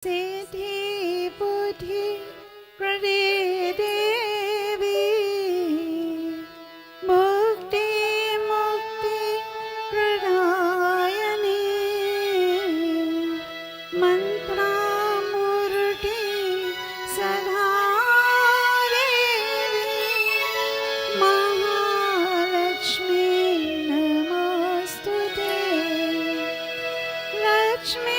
सिद्धि बुद्धि प्रदे देवी मुक्ति मुक्ति प्रदायिनी मंत्रामूर्ति सदा देवी महालक्ष्मी नमस्तुते लक्ष्मी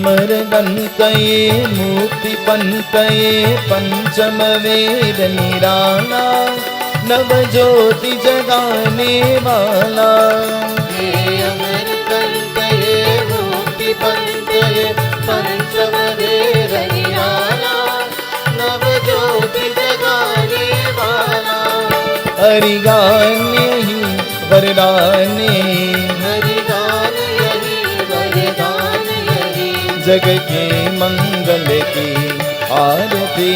अमरगन्तये मुक्तिपन्तये पञ्चमवेद निराला नवज्योति जगाने वाला। हे अमरकंटये मुक्तिपंतये पंचमवेद निराला नवज्योति जगाने वाला। हरिगाने ही वरदाने हरिदान यही वरदान यही जग के मंगल की आरती।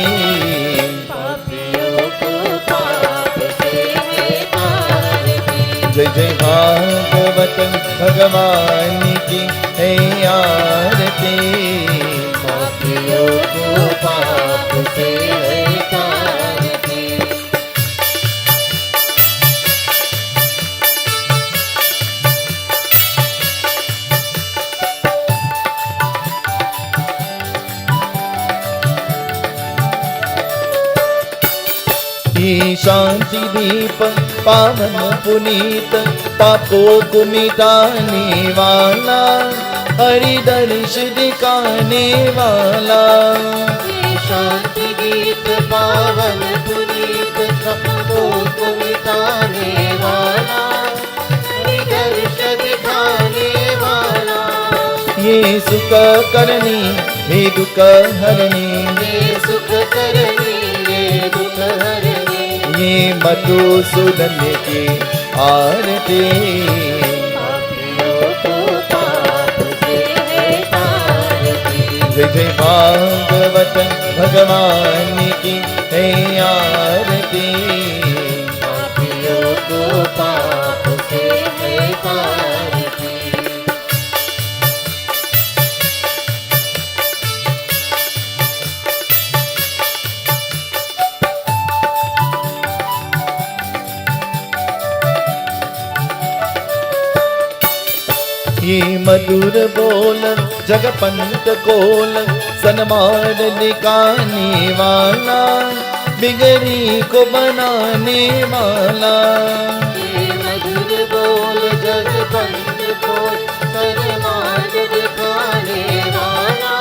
पापियों को पाप से है आरती। जय जय भागवत भगवान की है आरती। पापियों को पाप से है आरती। ये शांति दीप पावन पुनीत पापों को मिटाने वाला हरि दर्श दिखाने वाला। ये शांति गीत पावन पुनीत पापों को मिटाने वाला दर्श दिखाने वाला। ये सुख करनी हे दुख हरणी ये सुख करनी ये दुख हरनी। ये मधुसूदन की आरती। पापियों को पाप से है आरती। जय जय भागवत भगवान की है आरती। पापियों को पाप से है आरती। ये मधुर बोल जगपंत कोल सन्मार्ग दिखाने वाला बिगड़ी को बनाने वाला। ये मधुर बोल जग बंद बोल सन्मार्ग दिखाने वाला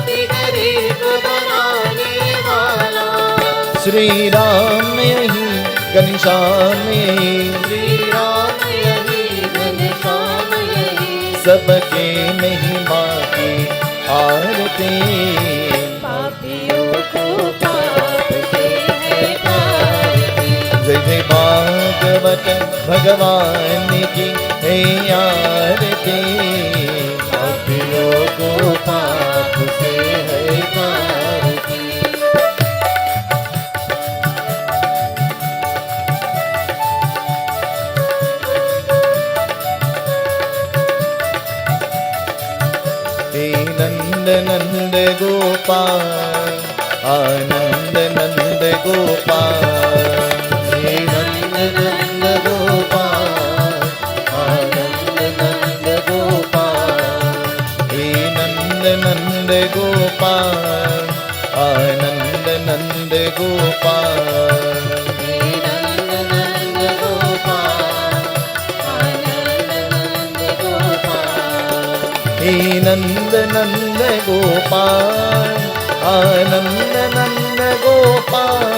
बिगड़ी को बनाने वाला। श्री राम यही घनश्याम यही श्री राम यही घनश्याम यही सबके महिमा की आरती। पापियों को पाप से है आरती। जय जय भागवत भगवान की है आरती। पापियों को पाप से है आरती। हे नंद नंद गोपाल आनंद नंद गोपाल। हे नंद नंद गोपाल आनंद नंद गोपाल। हे नंद नंद गोपाल आनंद नंद गोपाल। हे नंद नंद गोपाल आनंद नंद गोपाल। हे नंद नंद गोपाल आनंद नंद गोपाल।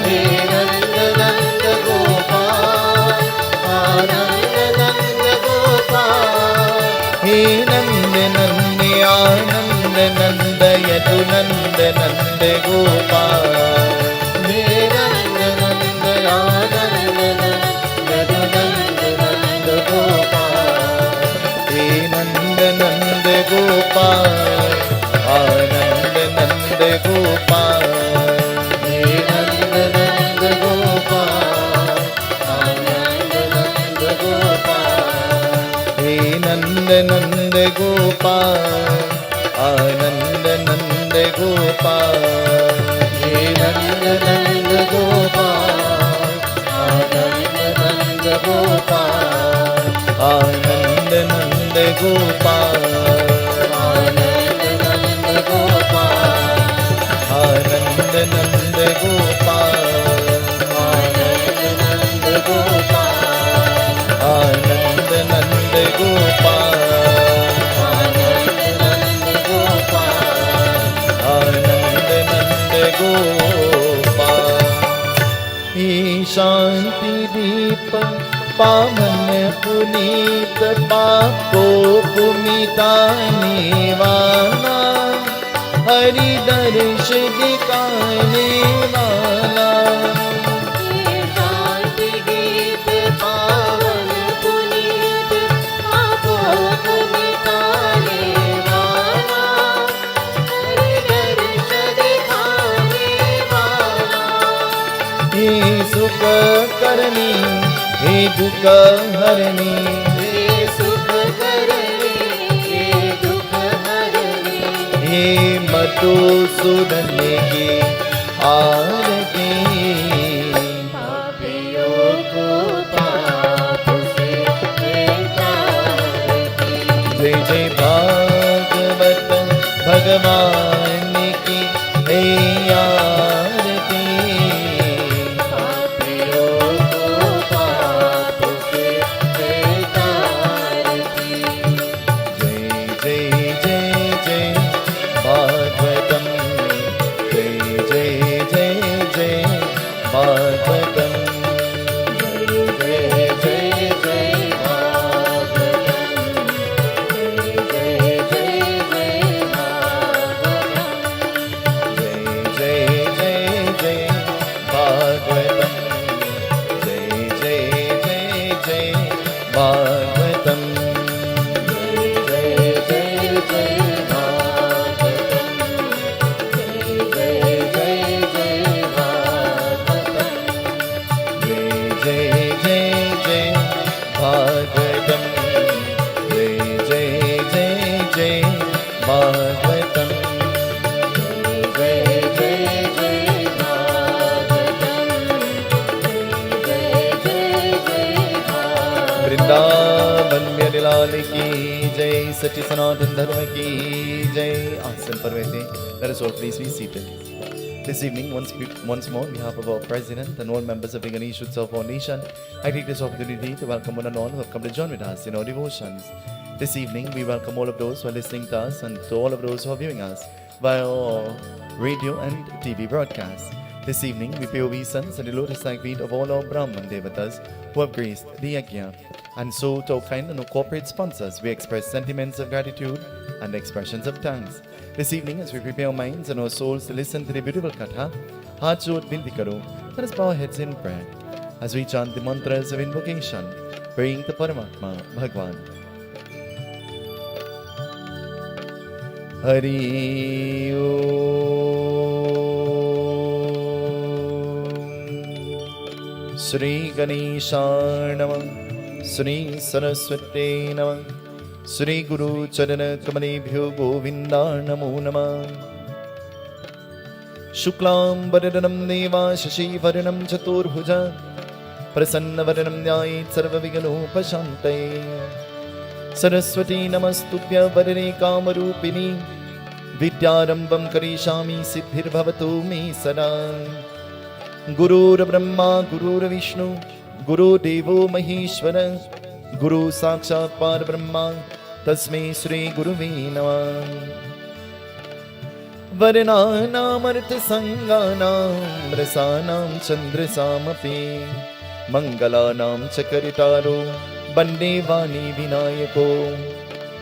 हे नंद नंद गोपाल आनंद नंद गोपाल। हे नंद नंद आनंद नंद यदु नंद नंद गोपाल। हे नंद नंद आनंद नंद यदु नंद नंद गोपाल। हे नंद नंद गोपाल आनंद नंद गोपाल। हे नंद नंद गोपाल आनंद नंद गोपाल। हे नंद नंद गोपाल आनंद नंद गोपाल। हे नंद नंद गोपाल आनंद नंद गोपाल। आनंद नंद गोपाल आनंद नंद गोपाल। आनंद नंद गोपाल आनंद नंद गोपाल। आनंद नंद गोपाल आनंद नंद गोपाल। हे शांति दीप पावन पुनीत पापों को मिटाने वाला, हरि दर्श दिखाने वाला। हे शांति दीप पावन पुनीत पापों को मिटाने वाला, हरि दर्श दिखाने वाला। हे सुख करनी हे दुख हरनी, हे सुख करनी हे दुख हरनी। हे मधुसूदन की आरती। पापियों को पाप से तारती। जय जय भागवत भगवान की हे आरती। पापियों को पाप से तारती। जय जय जय जय भागवतम, जय जय जय जय भागवतम, जय जय जय भागवतम, जय जय जय भागवतम। जय जय जय जय भागवतम, जय जय जय जय भागवतम, जय जय जय भागवतम, जय जय जय भागवतम। जय जय जय जय भागवतम, जय जय जय जय भागवतम, जय जय जय भागवतम, जय जय जय भागवतम। वृंदावन मेरे लाल की जय, सच्ची सनातन धर्म की जय। आसन पर बैठे, let us all please be seated. This evening, once more, on behalf of our President and all members of the Ganesha Utsav Foundation, I take this opportunity to welcome one and all who have come to join with us in our devotions. This evening, we welcome all of those who are listening to us and to all of those who are viewing us via our radio and TV broadcasts. This evening, we pay obeisance at the lotus-like feet of all our Brahman Devatas who have graced the Yagna. And so, to our kind and our corporate sponsors, we express sentiments of gratitude and expressions of thanks. This evening, as we prepare our minds and our souls to listen to the beautiful Katha, Heart Jod Binti Karo, let us bow our heads in prayer as we chant the mantras of invocation, praying to Paramatma Bhagwan. Hari Om. Shri Ganesha Namah, Shri Saraswate Namah, Shri Guru Charana Kamalebhyo Govinda Namo Namah. Shuklam Varanam Deva Shashi Varanam Chaturbhuja, Prasanna Varanam Nyayet Sarva Viganopashante. Saraswati Namastubhya Varane Kamarupini, Vidyarambam Karishami Siddhir Bhavatu Me Sada. Gurur Brahma Gurur Vishnu Guru Devo Maheshwara, Guru Sakshat Par Brahma, Tasmai Sri Guruve Namah. Varananam Artha Sanganam Rasanam Chandra Samapi, Mangalanam Chakaritaro Bande Vani Vinayako,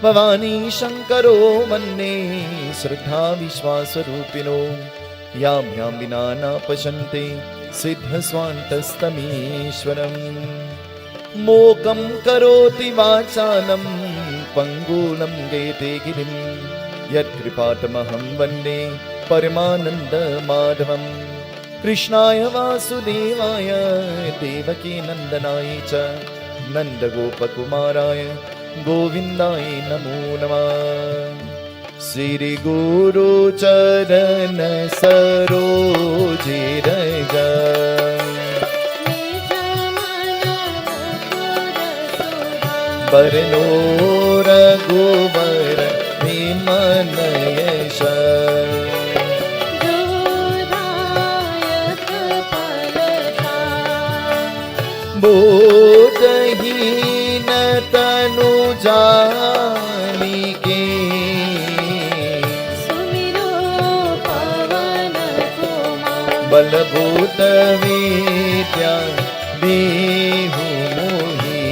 Bhavani Shankaro Vande Shraddha Vishwaswarupino, Yamyam Vinana Pashante Siddha Swantastamishwaram. Mokam karoti vachalam pangulam gete girim, Yat kripatamaham vande Paramananda madhavam. Krishnaya Vasudevaya Devaki Nandanaya cha, Nanda Gopakumaraya Govindaya Namo Namah. Sri Guru Charana Saroji Raja, Barno Raghuvar Vimanayasha, Bodhahina Tanu Janike, सुमिरो पवन बलभूत विद्या देहु मोहि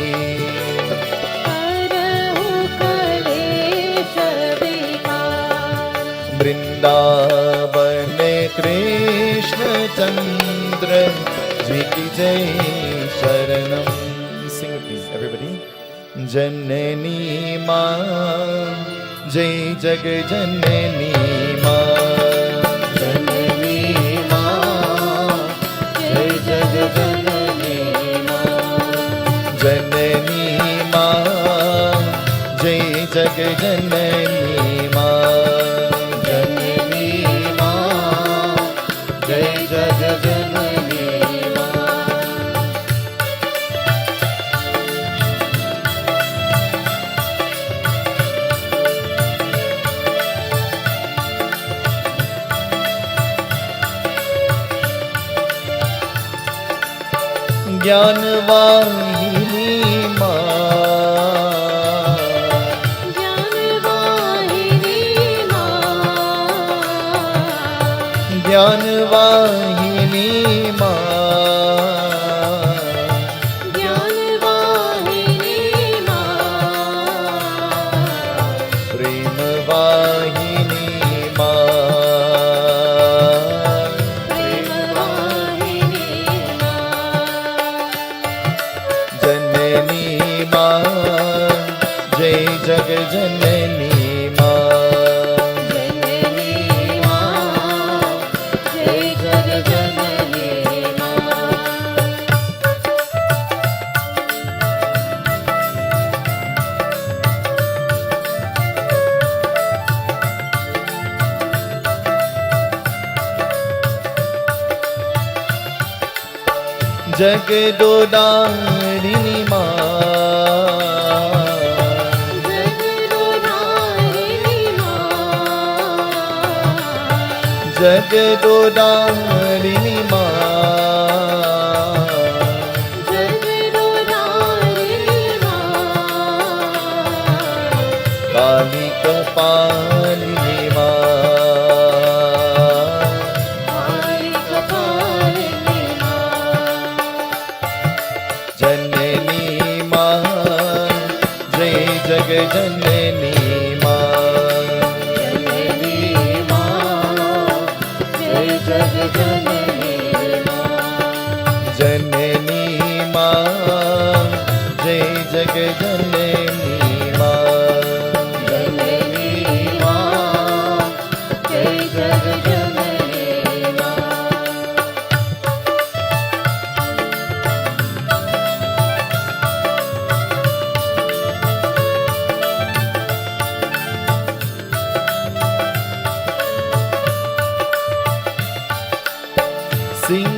हरहु कलेश विकार वृंदावन कृष्ण चंद्र जी की जय शरणम sing with me everybody जननी मां जय जग जननी मां जननी मां जय जग जननी मां जननी मां जय जग जननी मां जननी मां जय जग जननी मां ज्ञान वाहिनी मां ज्ञानवाहिनी मां ज्ञान वाहिनी मां ज्ञानवाहिनी मां प्रेम वाहिनी मां प्रेमवाहिनी मां जननी मां जय जग जननी मां जननी मां जय जग जननी मां जगदोदारिणी मां जगदोधारिणी मां जगदोदारिणी मां जगदोधारिणी मां काली कपालिनी मां काली कपालिनी मां जननी मां जय जग जननी मां जननी मां जय जग जननी मां जननी मां जय जग जननी मां जननी मां जय जग जननी मां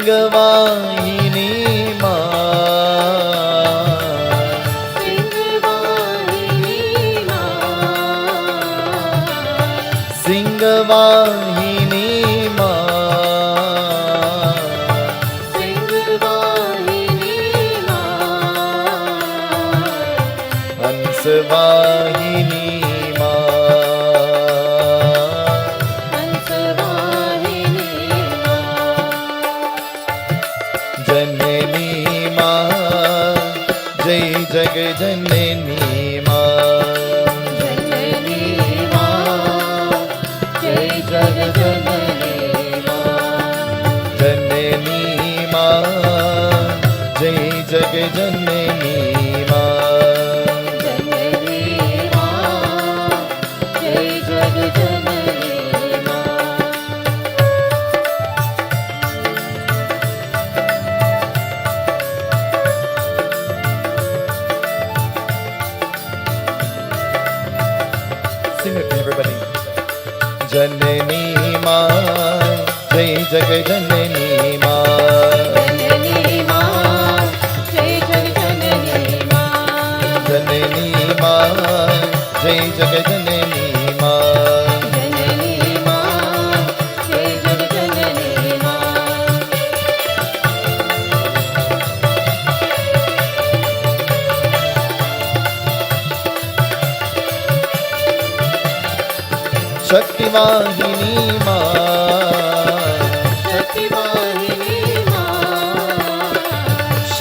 सिंहवाहिनी मां सिंहवाहिनी मां सिंहवाहिनी मां सिंहवाहिनी मां हंसवाहिनी मां हंसवाहिनी मां जननी मां जय जग जननी मां जननी मां जय जग जननी मां जननी मां जय जग जननी मां जननी मां जय जग जननी मां Sing with me, everybody. जननी मां जय जग जननी मां जननी मां जय जग जननी मां जननी मां जय जग जननी मां जननी मां जय जग जननी मां शक्तिवाहिनी मां शक्तिवाहिनी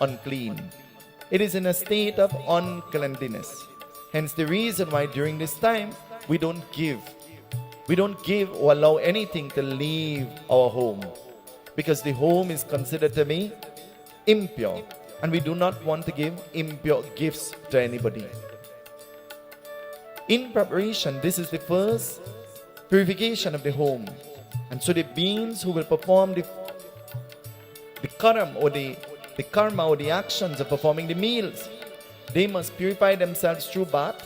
unclean. It is in a state of uncleanliness. Hence the reason why during this time we don't give. We don't give or allow anything to leave our home, because the home is considered to be impure, and we do not want to give impure gifts to anybody. In preparation, this is the first purification of the home. And so the beings who will perform the karma or the actions of performing the meals, they must purify themselves through bath,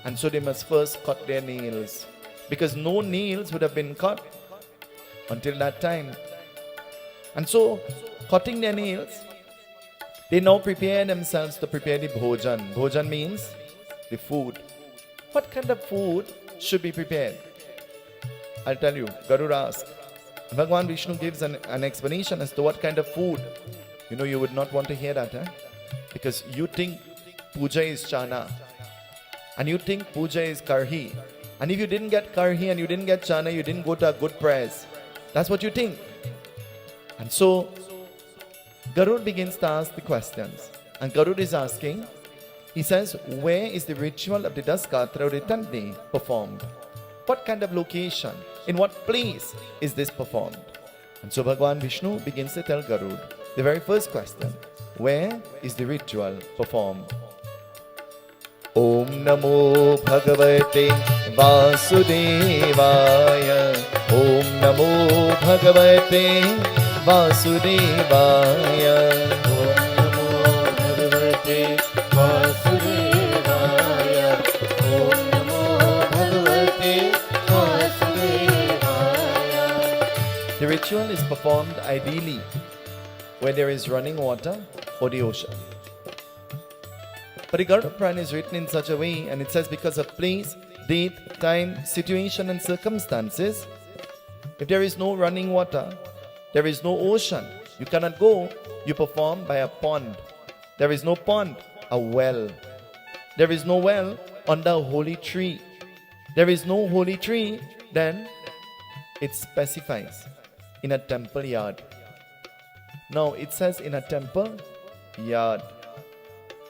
and so they must first cut their nails, because no nails would have been cut until that time. And so, cutting their nails, they now prepare themselves to prepare the bhajan. Bhajan means the food. What kind of food should be prepared? I'll tell you. Garud asked. Bhagwan Vishnu gives an explanation as to what kind of food. You know, you would not want to hear that, because you think puja is chana, and you think puja is karhi. And if you didn't get karhi and you didn't get chana, you didn't go to a good prayers. That's what you think. And so, Garud begins to ask the questions. And Garud is asking, he says, where is the ritual of the Daskatra or the Tandi performed? What kind of location? In what place is this performed? And so Bhagwan Vishnu begins to tell Garud the very first question. Where is the ritual performed? Om Namo Bhagavate Vasudevaya. Om Namo Bhagavate Vasudevaya. Om Namo Bhagavate Vasudevaya. Om Namo Bhagavate Vasudevaya. The ritual is performed ideally where there is running water or the ocean. But the Garud Puran is written in such a way, and it says because of place, date, time, situation and circumstances, if there is no running water, there is no ocean, you cannot go, you perform by a pond. There is no pond, a well. There is no well, under a holy tree. There is no holy tree, then it specifies in a temple yard. Now it says in a temple yard.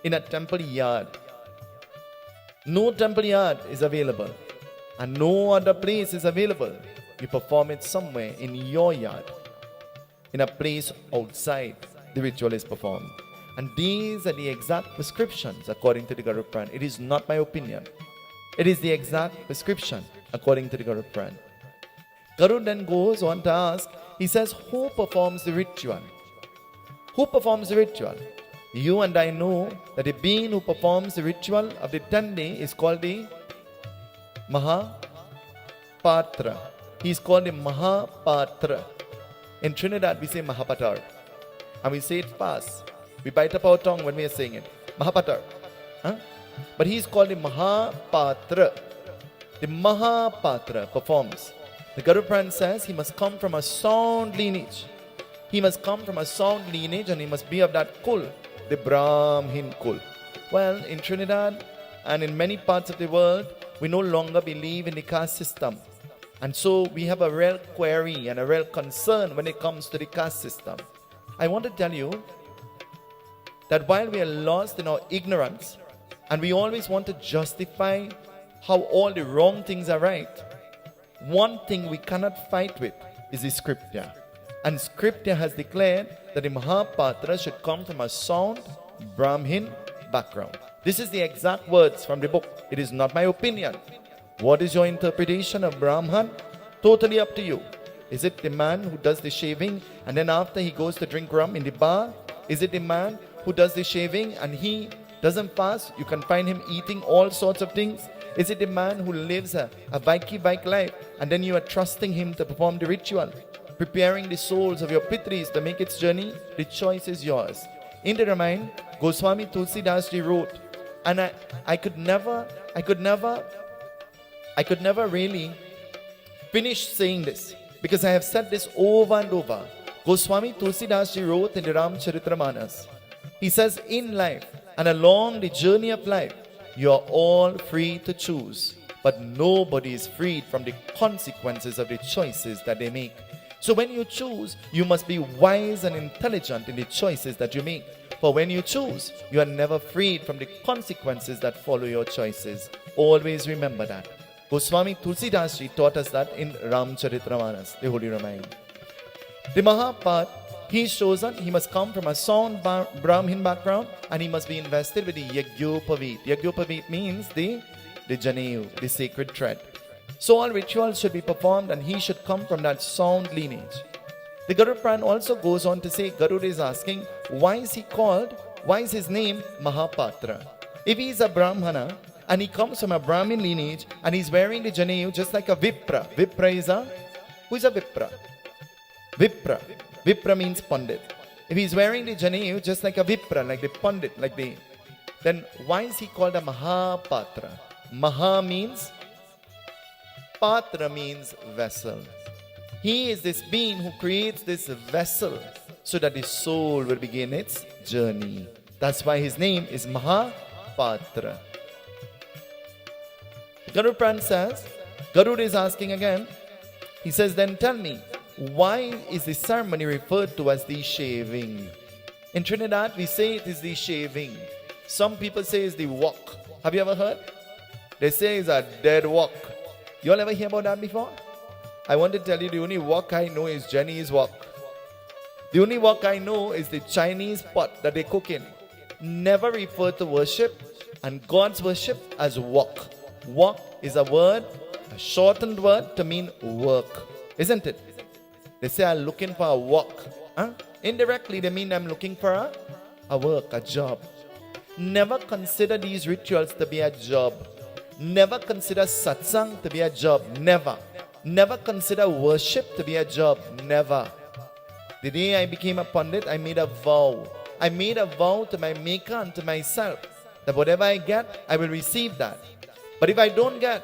In a temple yard. No temple yard is available, and no other place is available. You perform it somewhere in your yard. In a place outside, the ritual is performed. And these are the exact prescriptions according to the Garud Puran. It is not my opinion. It is the exact prescription according to the Garud Puran. Garud then goes on to ask, he says, who performs the ritual? Who performs the ritual? You and I know that the being who performs the ritual of the 10 day is called the mahapatra. He is called the mahapatra. In Trinidad we say mahapatra, and we say it fast. We bite up our tongue when we are saying it. Mahapatra. But he is called the mahapatra. The mahapatra performs. The Garud Puran says he must come from a sound lineage. He must come from a sound lineage, and he must be of that kul, the Brahmin kul. Well, in Trinidad and in many parts of the world, we no longer believe in the caste system. And so we have a real query and a real concern when it comes to the caste system. I want to tell you that while we are lost in our ignorance, and we always want to justify how all the wrong things are right, one thing we cannot fight with is the scripture. And scripture has declared that the Mahapatra should come from a sound Brahmin background. This is the exact words from the book. It is not my opinion. What is your interpretation of Brahman? Totally up to you. Is it the man who does the shaving and then after he goes to drink rum in the bar? Is it the man who does the shaving and he doesn't fast? You can find him eating all sorts of things. Is it the man who lives a bike life and then you are trusting him to perform the ritual, preparing the souls of your pitris to make its journey? The choice is yours. In the Ramayana, Goswami Tulsidas ji wrote, and I could never really finish saying this because I have said this over and over. Goswami Tulsidas ji wrote in the Ramcharitramanas. He says, in life and along the journey of life, you are all free to choose, but nobody is freed from the consequences of the choices that they make. So when you choose, you must be wise and intelligent in the choices that you make. For when you choose, you are never freed from the consequences that follow your choices. Always remember that. Goswami Tulsidas Ji taught us that in Ramcharitramanas, the Holy Ramayana. The Mahapatra, he shows that he must come from a sound Brahmin background and he must be invested with the Yagyopavit. Yagyopavit means the Janeyu, the sacred thread. So all rituals should be performed and he should come from that sound lineage. The Garud Puran also goes on to say, Garud is asking, why is his name Mahapatra? If he is a Brahmana and he comes from a Brahmin lineage and he's wearing the Janeyu just like a Vipra. Who is a Vipra? Vipra means Pandit. If he's wearing the Janeyu just like a Vipra, like the Pandit, then why is he called a Mahapatra? Maha means, Patra means vessel. He is this being who creates this vessel so that the soul will begin its journey. That's why his name is Mahapatra. Garud Puran says, Garud is asking again, he says, then tell me, why is the ceremony referred to as the shaving? In Trinidad, we say it is the shaving. Some people say it's the walk. Have you ever heard? They say it's a dead walk. You all ever hear about that before? I want to tell you, the only walk I know is Jenny's walk. The only walk I know is the Chinese pot that they cook in. Never refer to worship and God's worship as walk. Walk is a word, a shortened word to mean work. Isn't it? They say I'm looking for a walk. Indirectly, they mean I'm looking for a work, a job. Never consider these rituals to be a job. Never consider satsang to be a job. Never. Never consider worship to be a job. Never. The day I became a Pandit, I made a vow. I made a vow to my maker and to myself that whatever I get, I will receive that. But if I don't get,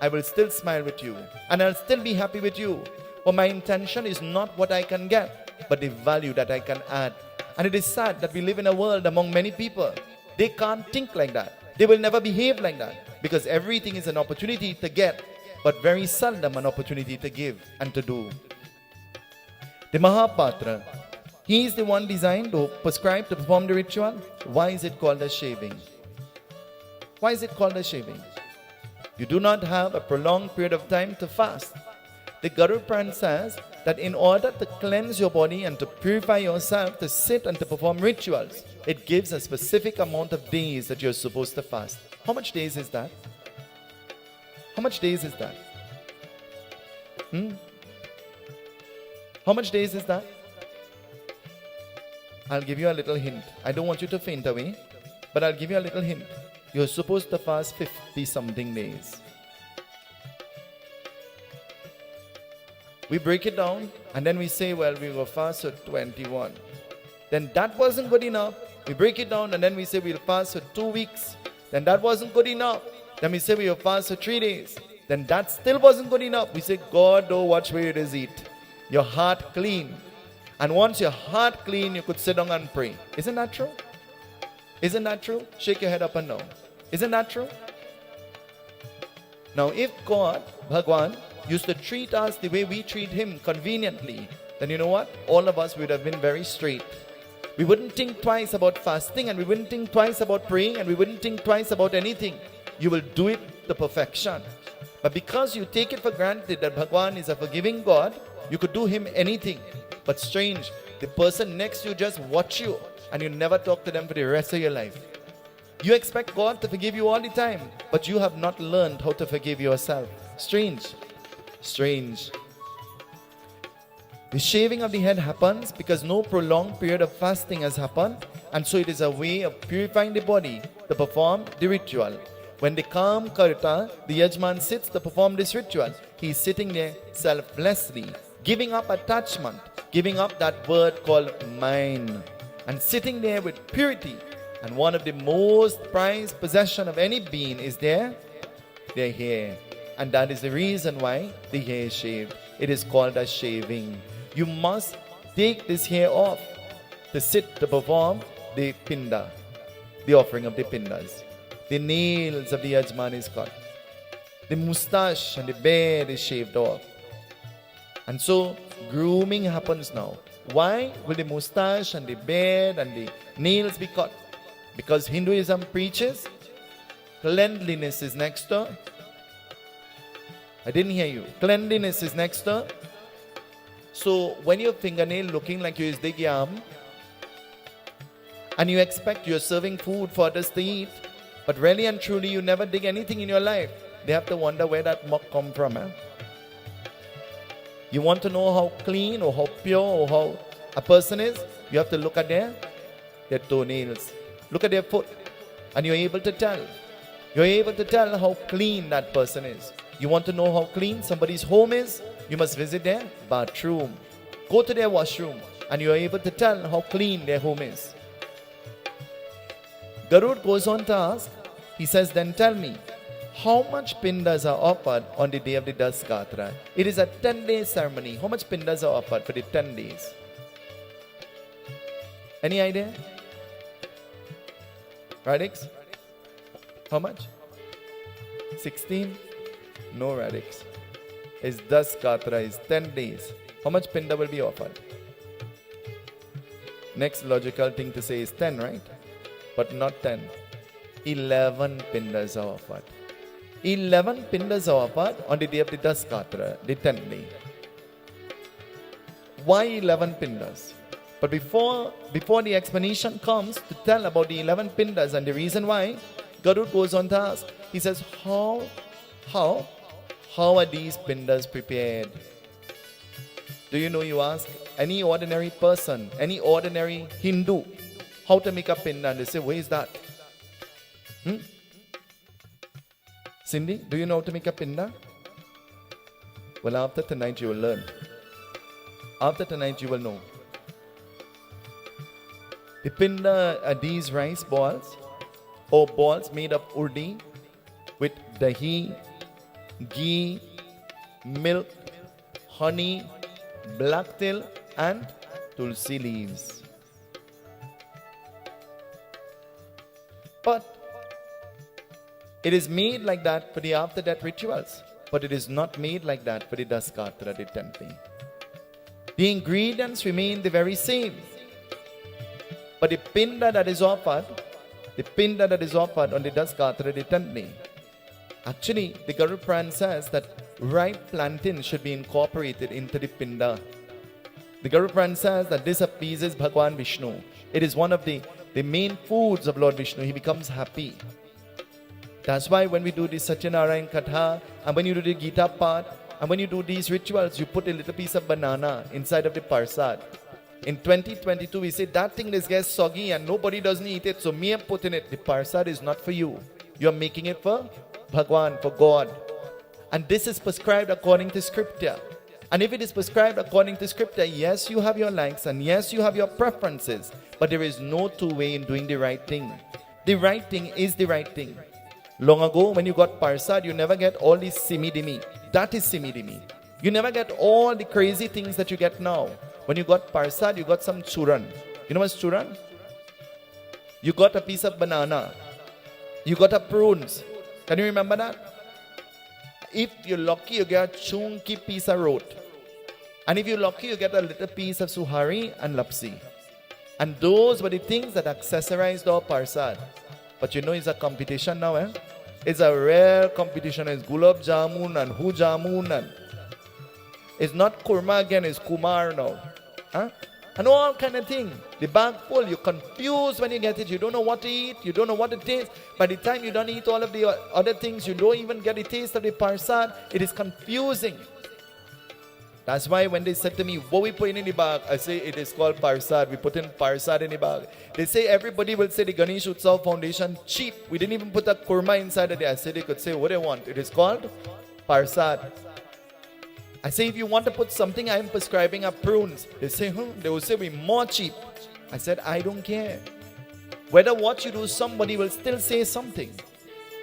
I will still smile with you. And I'll still be happy with you. For my intention is not what I can get, but the value that I can add. And it is sad that we live in a world among many people. They can't think like that. They will never behave like that. Because everything is an opportunity to get, but very seldom an opportunity to give and to do. The Mahapatra, he is the one designed to prescribe to perform the ritual. Why is it called a shaving? Why is it called a shaving? You do not have a prolonged period of time to fast. The Garud Puran says that in order to cleanse your body and to purify yourself, to sit and to perform rituals, it gives a specific amount of days that you're supposed to fast. How much days is that? How much days is that? How much days is that? I'll give you a little hint. I don't want you to faint away, but I'll give you a little hint. You're supposed to fast 50 something days. We break it down and then we say, well, we will fast for 21. Then that wasn't good enough. We break it down and then we say we'll fast for 2 weeks. Then that wasn't good enough. Then we say we'll fast for 3 days. Then that still wasn't good enough. We say, God, don't watch where it is eat. Your heart clean. And once your heart clean, you could sit down and pray. Isn't that true? Isn't that true? Shake your head up and down. Isn't that true? Now, if God, Bhagwan, used to treat us the way we treat him conveniently, then you know what? All of us would have been very straight. We wouldn't think twice about fasting and we wouldn't think twice about praying and we wouldn't think twice about anything. You will do it to perfection. But because you take it for granted that Bhagwan is a forgiving God, you could do him anything. But strange, the person next to you just watch you and you never talk to them for the rest of your life. You expect God to forgive you all the time, but you have not learned how to forgive yourself. Strange. Strange. The shaving of the head happens because no prolonged period of fasting has happened, and so it is a way of purifying the body to perform the ritual. When the calm Karta, the Yajman, sits to perform this ritual, he is sitting there selflessly, giving up attachment, giving up that word called mine, and sitting there with purity. And one of the most prized possession of any being is their hair. And that is the reason why the hair is shaved. It is called a shaving. You must take this hair off to sit to perform the pinda, the offering of the pindas. The nails of the Yajman is cut. The moustache and the beard is shaved off. And so grooming happens now. Why will the mustache and the beard and the nails be cut? Because Hinduism preaches cleanliness is next door. I didn't hear you. Cleanliness is next door. So when your fingernail looking like you is dig yam, and you expect you're serving food for others to eat, but really and truly you never dig anything in your life, they have to wonder where that muck come from. You want to know how clean or how pure or how a person is? You have to look at their toenails. Look at their foot. And you're able to tell. You're able to tell how clean that person is. You want to know how clean somebody's home is? You must visit their bathroom. Go to their washroom. And you're able to tell how clean their home is. Garud goes on to ask, he says, then tell me, how much pindas are offered on the day of the Daskatra? It is a 10-day ceremony. How much pindas are offered for the 10 days? Any idea? Radix? How much? 16? No, Radix. It's Daskatra, is 10 days. How much pinda will be offered? Next logical thing to say is 10, right? But not 10. 11 pindas are offered. 11 pindas are offered on the day of the Daskatra, the 10th day. Why 11 pindas? But before the explanation comes to tell about the 11 pindas and the reason why, Garud goes on to ask. He says, how are these pindas prepared? Do you know, you ask any ordinary person, any ordinary Hindu, how to make a pinda, and they say, where is that? Cindy, do you know how to make a pinda? Well, after tonight you will learn. After tonight you will know. The pinda are these rice balls or balls made of urdi with dahi, ghee, milk, honey, black till and tulsi leaves. But it is made like that for the after death rituals, but it is not made like that for the Daskatra, the 10th day. The ingredients remain the very same. But the pinda that is offered on the Daskatra, the 10th day, actually the Garud Puran says that ripe plantain should be incorporated into the pinda. The Garud Puran says that this appeases Bhagwan Vishnu. It is one of the main foods of Lord Vishnu. He becomes happy. That's why when we do the Satyanarayan Katha, and when you do the Gita part, and when you do these rituals, you put a little piece of banana inside of the Persad. In 2022, we say that thing is gets soggy and nobody doesn't eat it, so me am putting it. The Persad is not for you. You are making it for Bhagwan, for God. And this is prescribed according to scripture. And if it is prescribed according to scripture, yes, you have your likes and yes, you have your preferences, but there is no two-way in doing the right thing. The right thing is the right thing. Long ago, when you got Persad, you never get all these simi-dimi. That is simi-dimi. You never get all the crazy things that you get now. When you got Persad, you got some churan. You know what's churan? You got a piece of banana. You got a prunes. Can you remember that? If you're lucky, you get a chunky piece of rot. And if you're lucky, you get a little piece of suhari and lapsi. And those were the things that accessorized our Persad. But you know it's a competition now, eh? It's a rare competition. It's gulab jamun and hu jamun and it's not kurma again, it's kumar now. Huh? And all kind of thing. The bag full, you're confused when you get it. You don't know what to eat, you don't know what it tastes. By the time you don't eat all of the other things, you don't even get the taste of the Persad. It is confusing. That's why when they said to me, what we put in the bag? I say it is called Persad. We put in Persad in the bag. They say everybody will say the Ganesha Utsav Foundation cheap. We didn't even put a kurma inside of there. I said they could say what they want. It is called Persad. I say if you want to put something, I am prescribing a prunes. They say, they will say we're more cheap. I said, I don't care. Whether what you do, somebody will still say something.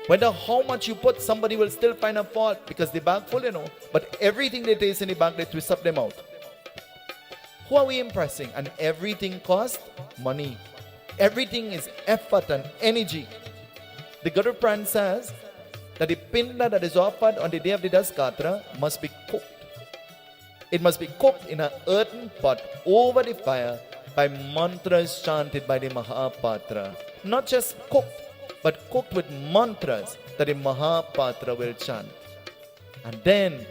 Whether how much you put, somebody will still find a fault because the bag full, you know. But everything they taste in the bag, they twist up them out. Who are we impressing? And everything costs money. Everything is effort and energy. The Garud Puran says that the pinda that is offered on the day of the Daskatra must be cooked. It must be cooked in an earthen pot over the fire by mantras chanted by the mahapatra. Not just cooked, but cooked with mantras that the mahapatra will chant. And then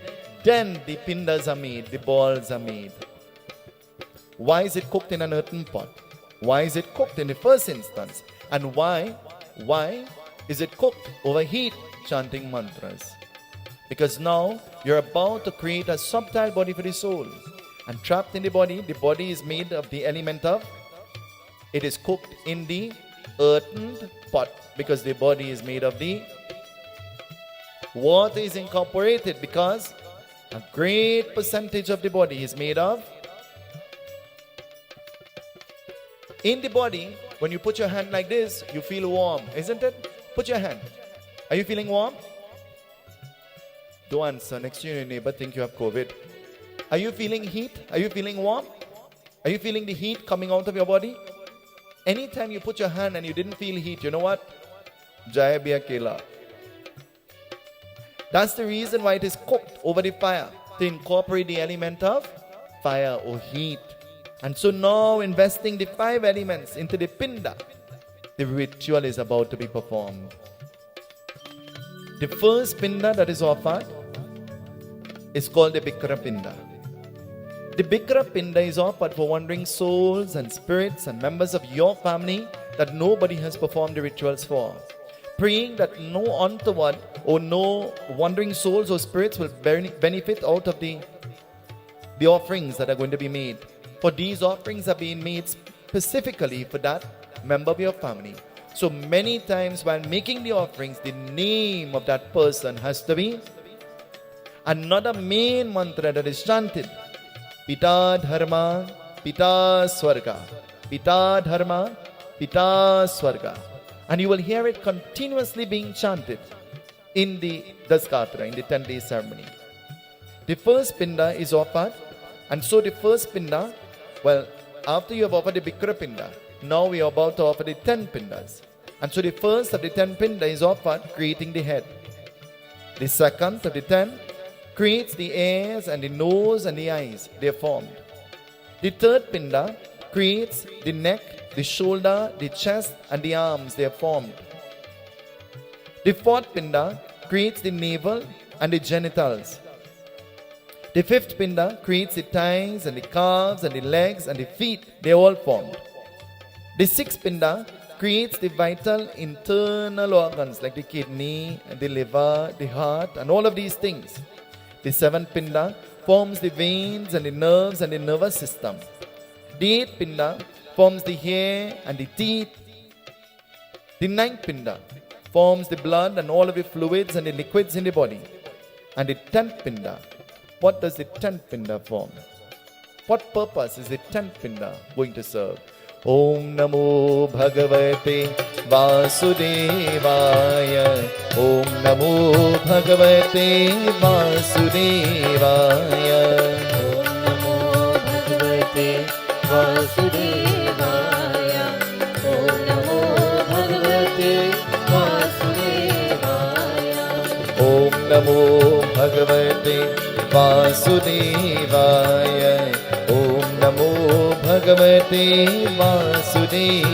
the pindas are made, the balls are made. Why is it cooked in an earthen pot? Why is it cooked in the first instance? And why is it cooked over heat chanting mantras? Because now you're about to create a subtle body for the soul. And trapped in the body is made of the element of, it is cooked in the earthen pot because the body is made of the water is incorporated because a great percentage of the body is made of. In the body, when you put your hand like this, you feel warm, isn't it? Put your hand. Are you feeling warm? Don't answer. Next to your neighbor, think you have COVID. Are you feeling heat? Are you feeling warm? Are you feeling the heat coming out of your body? Anytime you put your hand and you didn't feel heat, you know what? Jaya bhi akela. That's the reason why it is cooked over the fire, to incorporate the element of fire or heat. And so now investing the 5 elements into the pinda, the ritual is about to be performed. The first pinda that is offered is called the Bikra pinda. The Bikra pinda is offered for wandering souls and spirits and members of your family that nobody has performed the rituals for. Praying that no untoward or no wandering souls or spirits will benefit out of the offerings that are going to be made. For these offerings are being made specifically for that member of your family. So many times while making the offerings, the name of that person has to be another main mantra that is chanted. Pita Dharma, Pita Swarga. Pita Dharma, Pita Swarga. And you will hear it continuously being chanted in the Daskatra, in the 10-day ceremony. The first pinda is offered. And so the first pinda, well, after you have offered the Bikra pinda, now we are about to offer the 10 pindas. And so the first of the 10 pinda is offered, creating the head. The second of the 10 creates the ears and the nose and the eyes. They are formed. The third pinda creates the neck, the shoulder, the chest and the arms. They are formed. The fourth pinda creates the navel and the genitals. The fifth pinda creates the thighs and the calves and the legs and the feet. They are all formed. The sixth pinda creates the vital internal organs like the kidney and the liver, the heart and all of these things. The seventh pinda forms the veins and the nerves and the nervous system. The eighth pinda forms the hair and the teeth. The ninth pinda forms the blood and all of the fluids and the liquids in the body. And the 10th pinda, what does the 10th pinda form? What purpose is the 10th pinda going to serve? Om Namo Bhagavate Vasudevaya. Om Namo Bhagavate Vasudevaya. Om Namo Bhagavate Vasudevaya. Om Namo Bhagavate Vasudevaya. Om Namo Bhagavate Vasudevaya.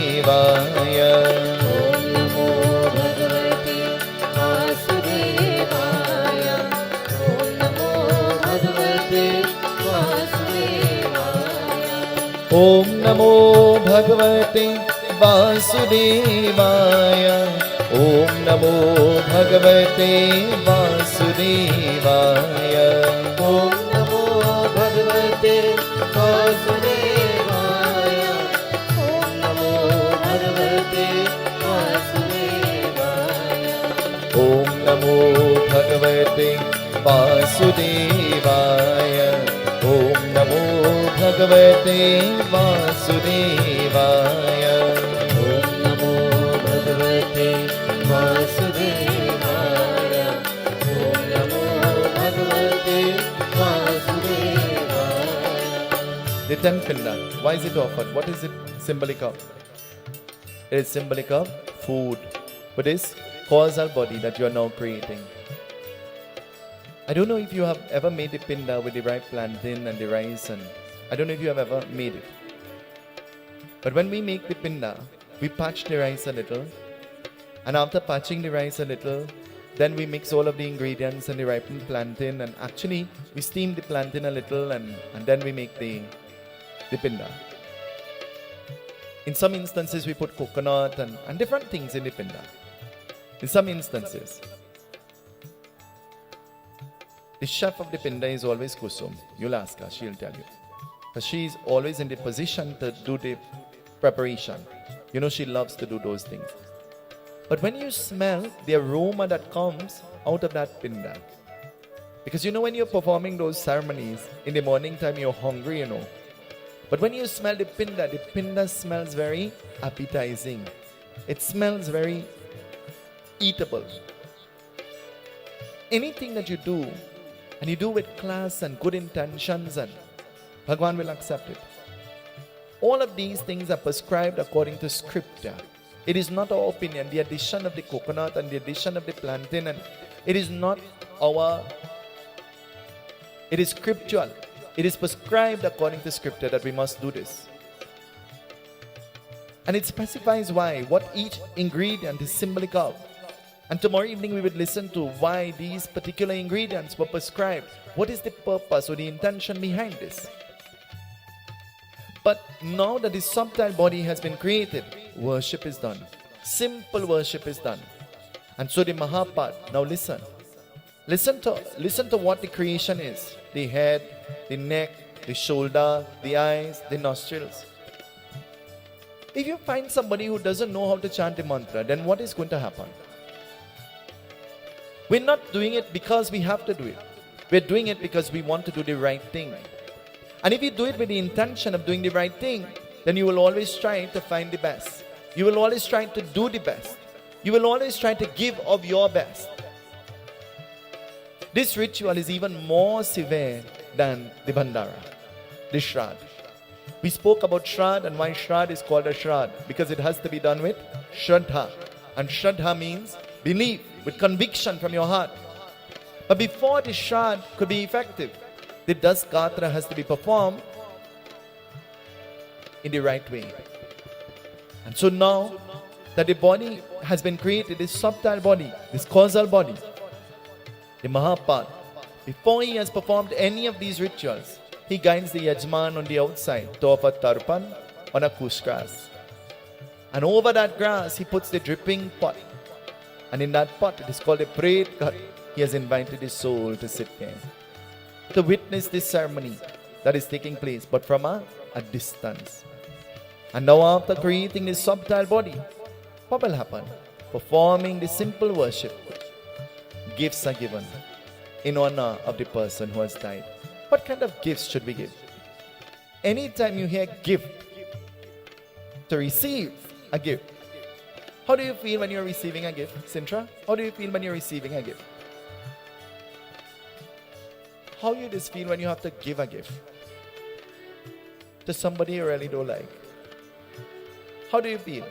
Om Namo Bhagavate Vasudevaya. Om Namo Bhagavate Vasudevaya. Om Namo Bhagavate Vasudevaya. Om Namo Bhagavate Vasudevaya. Om Namo Bhagavate Vasudevaya. Om Namo Bhagavate Vasudevaya. Om Namo Bhagavate Vasudevaya. Om Namo Bhagavate Vasudevaya. Om Namo Bhagavate Vasudevaya. The 10th pinda, why is it offered? What is it symbolic of? It is symbolic of food for this causal body that you are now creating. I don't know if you have ever made the pinda with the right plantain and the rice, and I don't know if you have ever made it. But when we make the pinda, we patch the rice a little, and after patching the rice a little, then we mix all of the ingredients and the ripened plantain, and actually we steam the plantain a little, and then we make the pinda. In some instances we put coconut and different things in the pinda. In some instances, the chef of the pinda is always Kusum. You'll ask her, she'll tell you. Because she's always in the position to do the preparation. You know, she loves to do those things. But when you smell the aroma that comes out of that pinda, because you know when you're performing those ceremonies, in the morning time you're hungry, you know. But when you smell the pinda smells very appetizing. It smells very eatable. Anything that you do, and you do with class and good intentions, and Bhagwan will accept it. All of these things are prescribed according to scripture. It is not our opinion. The addition of the coconut and the addition of the plantain, and it is not it is scriptural. It is prescribed according to scripture that we must do this. And it specifies what each ingredient is symbolic of. And tomorrow evening we would listen to why these particular ingredients were prescribed. What is the purpose or the intention behind this? But now that the subtle body has been created, worship is done. Simple worship is done. And so the mahapatra, now listen. Listen to what the creation is. The head, the neck, the shoulder, the eyes, the nostrils. If you find somebody who doesn't know how to chant the mantra, then what is going to happen? We're not doing it because we have to do it. We're doing it because we want to do the right thing. And if you do it with the intention of doing the right thing, then you will always try to find the best. You will always try to do the best. You will always try to give of your best. This ritual is even more severe than the Bandara, the Shrad. We spoke about Shrad and why Shrad is called a Shrad, because it has to be done with Shraddha. And Shraddha means belief, with conviction from your heart. But before the Shrad could be effective, the Das Gatra has to be performed in the right way. And so now that the body has been created, this subtle body, this causal body, the mahapatra, before he has performed any of these rituals, he guides the yajman on the outside to offer tarpan on a kush grass. And over that grass, he puts the dripping pot. And in that pot, it is called a prayed cut. He has invited his soul to sit there, to witness this ceremony that is taking place, but from a distance. And now after creating this subtle body, what will happen? Performing the simple worship, gifts are given in honor of the person who has died. What kind of gifts should we give? Anytime you hear gift, to receive a gift, how do you feel when you're receiving a gift, Sintra? How do you feel when you're receiving a gift? How you just feel when you have to give a gift to somebody you really don't like? How do you feel?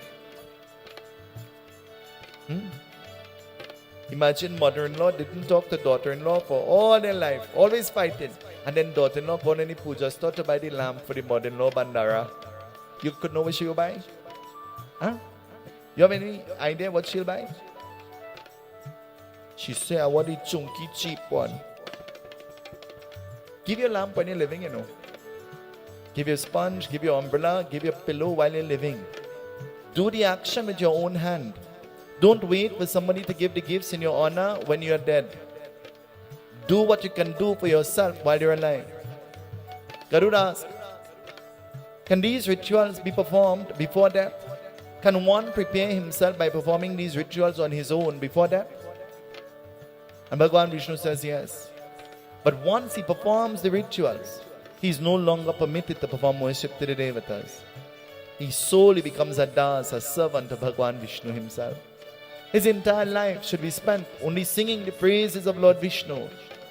Imagine mother-in-law didn't talk to daughter-in-law for all their life, always fighting. And then daughter-in-law gone in the puja store to buy the lamp for the mother-in-law bandara. You could know what she'll buy? Huh? You have any idea what she'll buy? She say, I want the chunky cheap one. Give your lamp when you're living, you know. Give your sponge, give your umbrella, give your pillow while you're living. Do the action with your own hand. Don't wait for somebody to give the gifts in your honor when you are dead. Do what you can do for yourself while you're alive. Garud asked, can these rituals be performed before death? Can one prepare himself by performing these rituals on his own before death? And Bhagavan Vishnu says yes. But once he performs the rituals, he is no longer permitted to perform worship to the devatas. He solely becomes a das, a servant of Bhagavan Vishnu himself. His entire life should be spent only singing the praises of Lord Vishnu.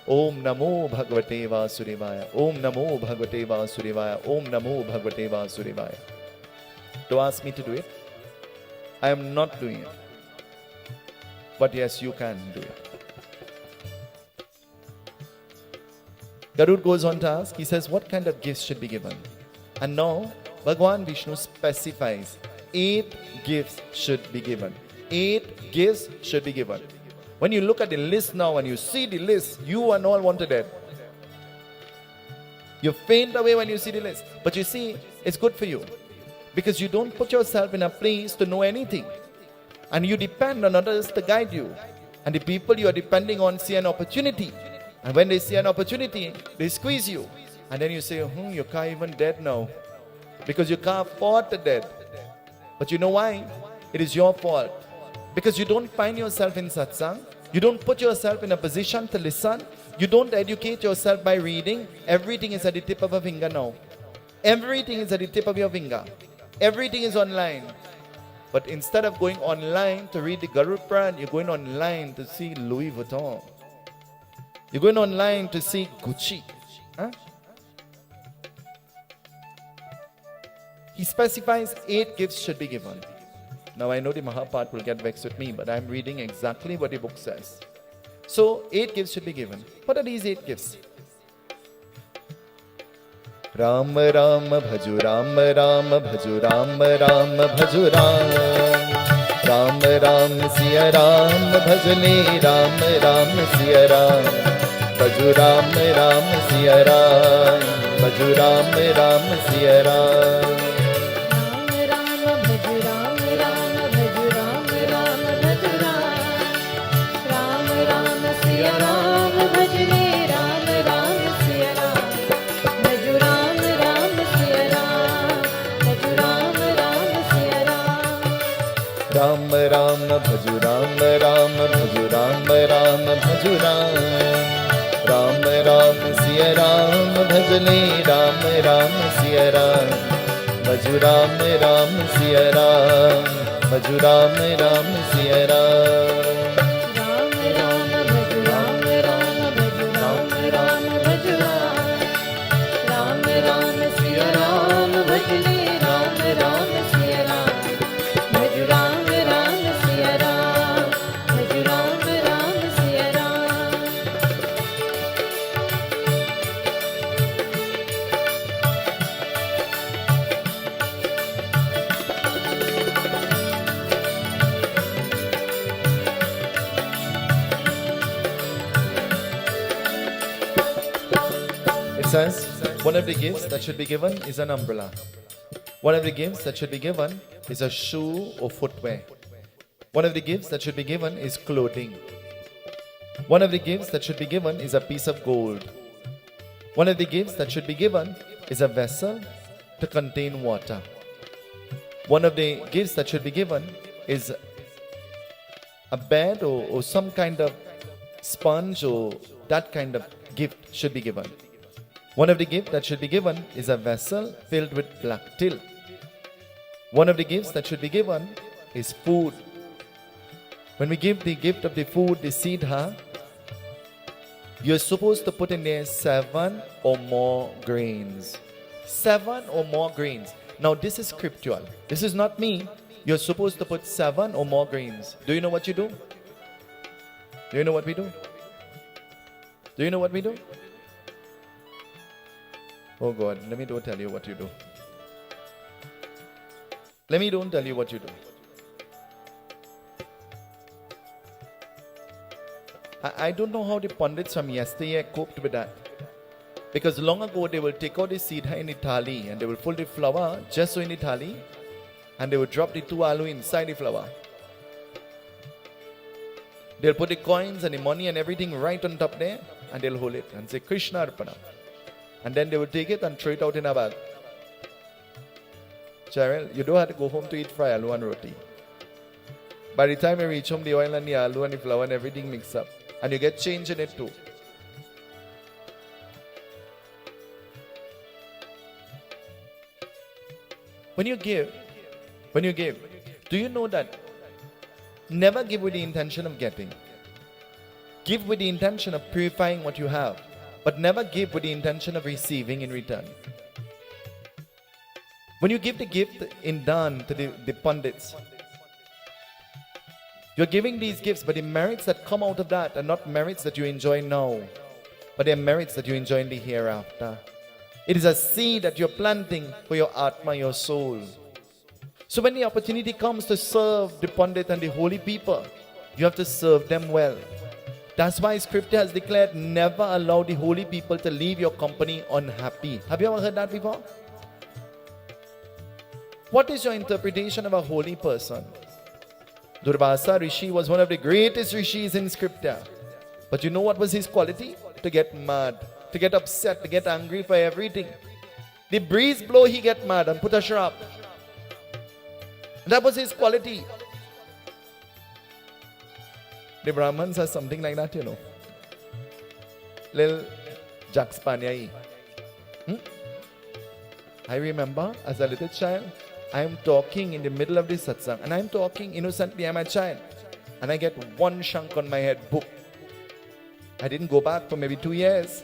Om Namo Bhagavate Vasudevaya. Om Namo Bhagavate Vasudevaya. Om Namo Bhagavate Vasudevaya. Don't ask me to do it. I am not doing it. But yes, you can do it. Garud goes on to ask, he says, what kind of gifts should be given? And now, Bhagwan Vishnu specifies 8 gifts should be given. 8 gifts should be given. When you look at the list now and you see the list, you and all wanted it. You faint away when you see the list. But you see, it's good for you. Because you don't put yourself in a place to know anything. And you depend on others to guide you. And the people you are depending on see an opportunity. And when they see an opportunity, they squeeze you. And then you say, you can't even dead now. Because you can't afford the dead. But you know why? It is your fault. Because you don't find yourself in satsang. You don't put yourself in a position to listen. You don't educate yourself by reading. Everything is at the tip of a finger now. Everything is at the tip of your finger. Everything is online. But instead of going online to read the Garud Puran, you're going online to see Louis Vuitton. You're going online to see Gucci. Huh? He specifies 8 gifts should be given. Now I know the mahapatra will get vexed with me, but I'm reading exactly what the book says. So 8 gifts should be given. What are these 8 gifts? Ram Ram Bhaju Ram Ram Bhaju Ram Ram Bhaju Ram Ram Ram Siya Ram Bhajne Ram Ram Siya Ram Bhaju Ram Ram Siya Ram Bhaju Ram Ram Siya Ram Ram Ram Bhaju Ram Ram Bhaju Ram Ram Bhaju Ram Ram Ram Siya Ram Bhajne Ram Ram Siya Ram Bhaju Ram Ram Siya Ram Bhaju Ram Ram Siya Ram Says one of the gifts that should be given is an umbrella. One of the gifts that should be given is a shoe or footwear. One of the gifts that should be given is clothing. One of the gifts that should be given is a piece of gold. One of the gifts that should be given is a vessel to contain water. One of the gifts that should be given is a bed or some kind of sponge, or that kind of gift should be given. One of the gifts that should be given is a vessel filled with black till. One of the gifts that should be given is food. When we give the gift of the food, the Seetahal, you're supposed to put in there 7 or more grains. 7 or more grains. Now this is scriptural. This is not me. You're supposed to put 7 or more grains. Do you know what you do? Do you know what we do? Do you know what we do? Oh God, let me don't tell you what you do. Let me don't tell you what you do. I don't know how the pundits from yesterday coped with that. Because long ago they will take out the Seetahal in the thali and they will pull the flour just so in the thali and they will drop the 2 aloo inside the flour. They'll put the coins and the money and everything right on top there and they'll hold it and say Krishna Arpana. And then they will take it and throw it out in a bag. Cheryl, you don't have to go home to eat fry aloo and roti. By the time you reach home, the oil and the aloo and the flour and everything mix up. And you get change in it too. When you give, do you know that never give with the intention of getting. Give with the intention of purifying what you have. But never give with the intention of receiving in return. When you give the gift in dawn to the pundits, you're giving these gifts, but the merits that come out of that are not merits that you enjoy now. but they are merits that you enjoy in the hereafter. It is a seed that you're planting for your Atma, your soul. So when the opportunity comes to serve the Pandit and the holy people, you have to serve them well. That's why Scripture has declared, never allow the holy people to leave your company unhappy. Have you ever heard that before? What is your interpretation of a holy person? Durvasa Rishi was one of the greatest rishis in Scripture. But you know what was his quality? To get mad, to get upset, to get angry for everything. The breeze blow, he get mad and put a shrub. That was his quality. The Brahmins are something like that, you know. Little Jack Spanier. I remember as a little child, I am talking in the middle of this satsang, and I am talking innocently, I'm a child, and I get one shank on my head, book. I didn't go back for maybe 2 years,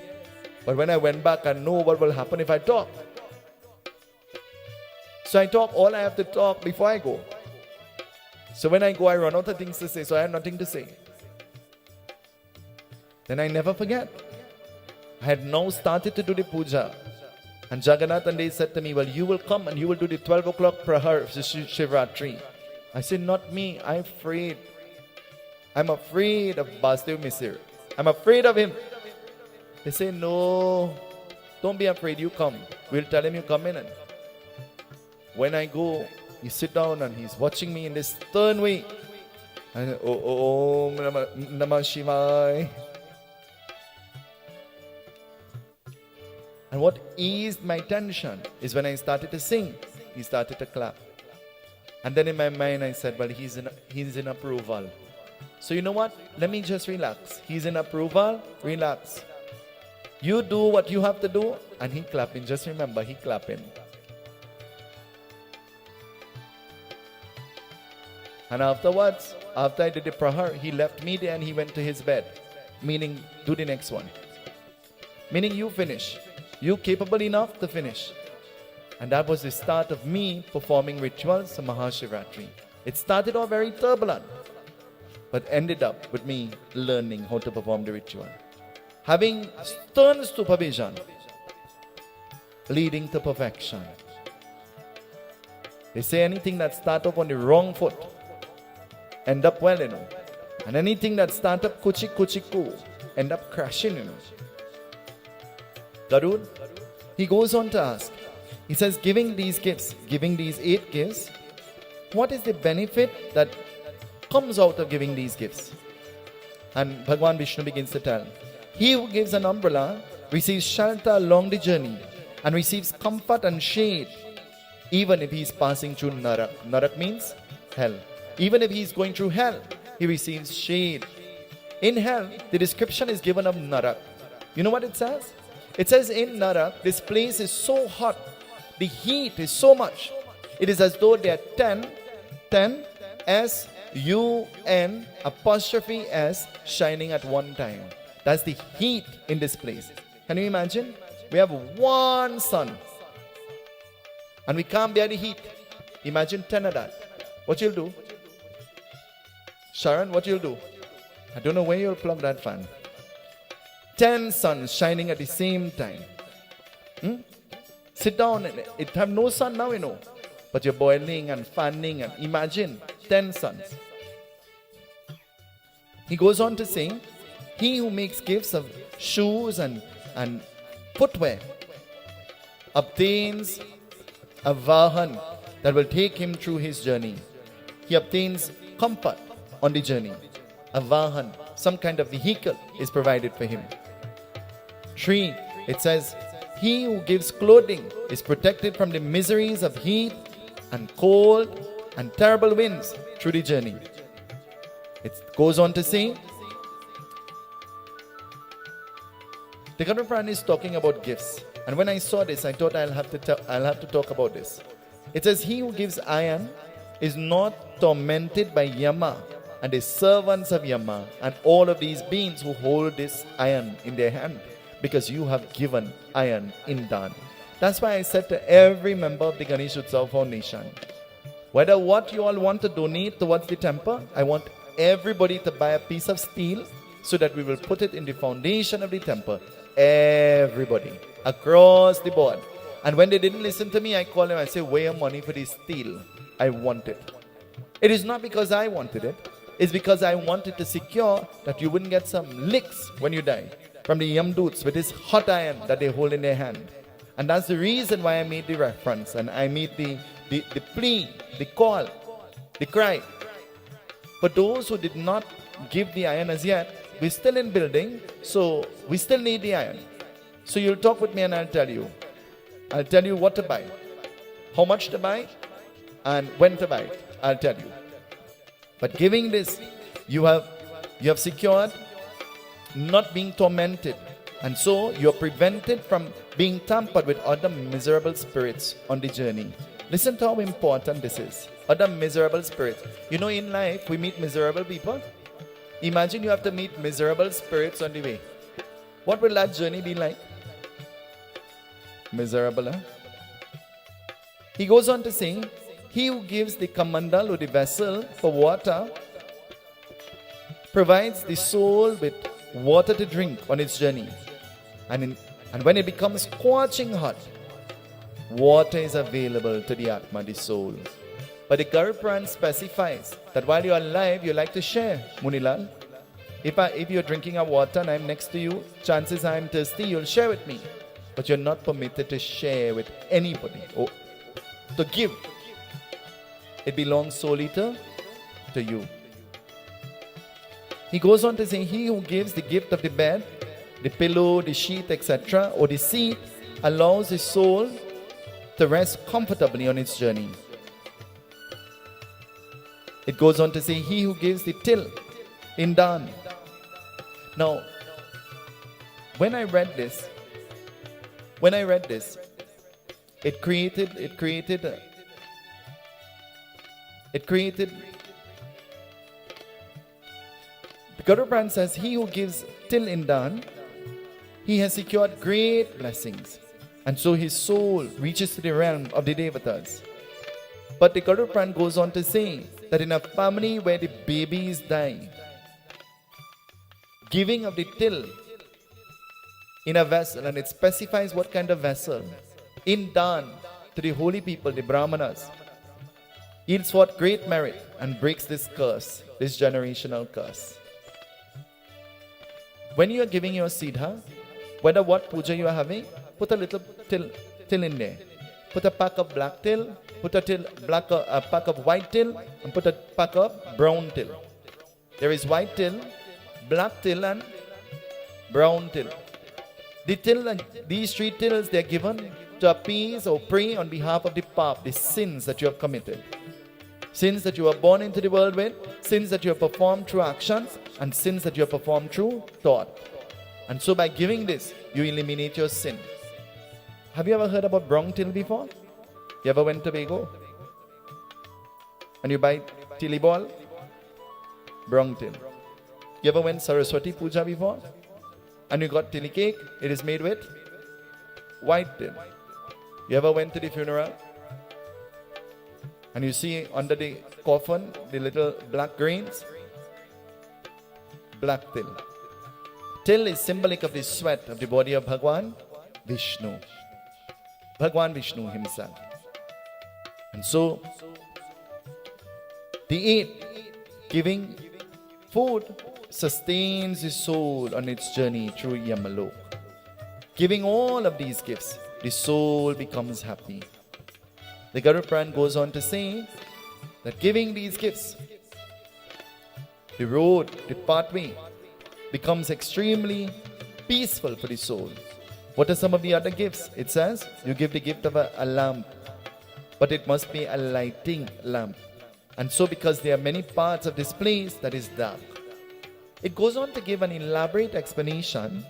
but when I went back, I know what will happen if I talk. So I talk all I have to talk before I go. So when I go, I run out of things to say, so I have nothing to say. Then I never forget. I had now started to do the puja. And Jagannath and they said to me, well, you will come and you will do the 12 o'clock prahar of Shivratri. I said, not me, I'm afraid. I'm afraid of Basdev Misir. I'm afraid of him. They say, no, don't be afraid, you come. We'll tell him you come in. And when I go, you sit down and he's watching me in this stern way. And Om Namah Shivaya. And what eased my tension is when I started to sing, he started to clap. And then in my mind I said, well, he's in approval. So you know what? Let me just relax. He's in approval, relax. You do what you have to do, and he clapping. Just remember, he clapping. And afterwards, after I did the prahar, he left me there and he went to his bed. Meaning, do the next one. Meaning you finish. You capable enough to finish. And that was the start of me performing rituals of Mahashivratri. It started off very turbulent, but ended up with me learning how to perform the ritual. Having stern supervision, leading to perfection. They say anything that starts off on the wrong foot, end up well, you know. And anything that starts up kuchi, end up crashing, you know. Garud, he goes on to ask, he says, giving these 8 gifts, what is the benefit that comes out of giving these gifts? And Bhagwan Vishnu begins to tell, he who gives an umbrella receives shelter along the journey and receives comfort and shade, even if he is passing through Narak. Narak means hell. Even if he is going through hell, he receives shade. In hell, the description is given of Narak. You know what it says? It says in Narak, this place is so hot, the heat is so much. It is as though there are 10 S-U-N apostrophe S shining at one time. That's the heat in this place. Can you imagine? We have one sun and we can't bear the heat. Imagine 10 of that. What you'll do? Sharon, what you'll do? I don't know where you'll plug that fan. 10 suns shining at the same time. Sit down, it have no sun now, you know. But you're boiling and fanning and imagine 10 suns. He goes on to say, he who makes gifts of shoes and footwear obtains a vahan that will take him through his journey. He obtains comfort on the journey. A vahan, some kind of vehicle is provided for him. 3, it says, he who gives clothing is protected from the miseries of heat and cold and terrible winds through the journey. It goes on to say, the Garud Puran is talking about gifts. And when I saw this, I thought I'll have to talk about this. It says, he who gives iron is not tormented by Yama and the servants of Yama and all of these beings who hold this iron in their hand, because you have given iron in dawn. That's why I said to every member of the Ganesha Utsav Foundation, whether what you all want to donate towards the temple, I want everybody to buy a piece of steel so that we will put it in the foundation of the temple everybody across the board. And when they didn't listen to me, I call them, I say, where your money for this steel? I want it. It is not because I wanted it. It's because I wanted to secure that you wouldn't get some licks when you die from the Yamdoots with this hot iron that they hold in their hand. And that's the reason why I made the reference and I made the plea, the call, the cry. For those who did not give the iron as yet, we're still in building, so we still need the iron. So you'll talk with me and I'll tell you. I'll tell you what to buy, how much to buy, and when to buy it. I'll tell you. But giving this, you have secured not being tormented. And so you're prevented from being tampered with other miserable spirits on the journey. Listen to how important this is. Other miserable spirits. You know, in life, we meet miserable people. Imagine you have to meet miserable spirits on the way. What will that journey be like? Miserable, huh? He goes on to say, he who gives the kamandal or the vessel for water provides the soul with water to drink on its journey. And when it becomes scorching hot, water is available to the Atma, the soul. But the Garud Puran specifies that while you are alive, you like to share, Munilal. If you're drinking a water and I'm next to you, chances I'm thirsty, you'll share with me. But you're not permitted to share with anybody or to give. It belongs solely to you. He goes on to say, he who gives the gift of the bed, the pillow, the sheet, etc., or the seat, allows his soul to rest comfortably on its journey. It goes on to say, he who gives the till, indan. Now, when I read this, it created the Garud Puran says, he who gives till indan, he has secured great blessings. And so his soul reaches to the realm of the Devatas. But the Garud Puran goes on to say that in a family where the babies die, giving of the till in a vessel, and it specifies what kind of vessel, in dan to the holy people, the Brahmanas, yields forth great merit and breaks this curse, this generational curse. When you are giving your siddha, whether what puja you are having, put a little till in there. Put a pack of black till, put a pack of white till, and put a pack of brown till. There is white till, black till, and brown till. The till and these three tills, they are given to appease or pray on behalf of the pap, the sins that you have committed. Sins that you were born into the world with, sins that you have performed through actions, and sins that you have performed through thought. And so by giving this, you eliminate your sin. Have you ever heard about brown till before? You ever went to Tobago? And you buy tilly ball? Brown till. You ever went Saraswati Puja before? And you got tilly cake? It is made with white till. You ever went to the funeral? And you see under the coffin, the little black grains? Black till. Till is symbolic of the sweat of the body of Bhagwan Vishnu. Bhagwan Vishnu himself. And so, the 8, giving food, sustains the soul on its journey through Yamalok. Giving all of these gifts, the soul becomes happy. The Garud Puran goes on to say that giving these gifts, the road, the pathway, becomes extremely peaceful for the soul. What are some of the other gifts? It says, you give the gift of a lamp, but it must be a lighting lamp. And so because there are many parts of this place that is dark. It goes on to give an elaborate explanation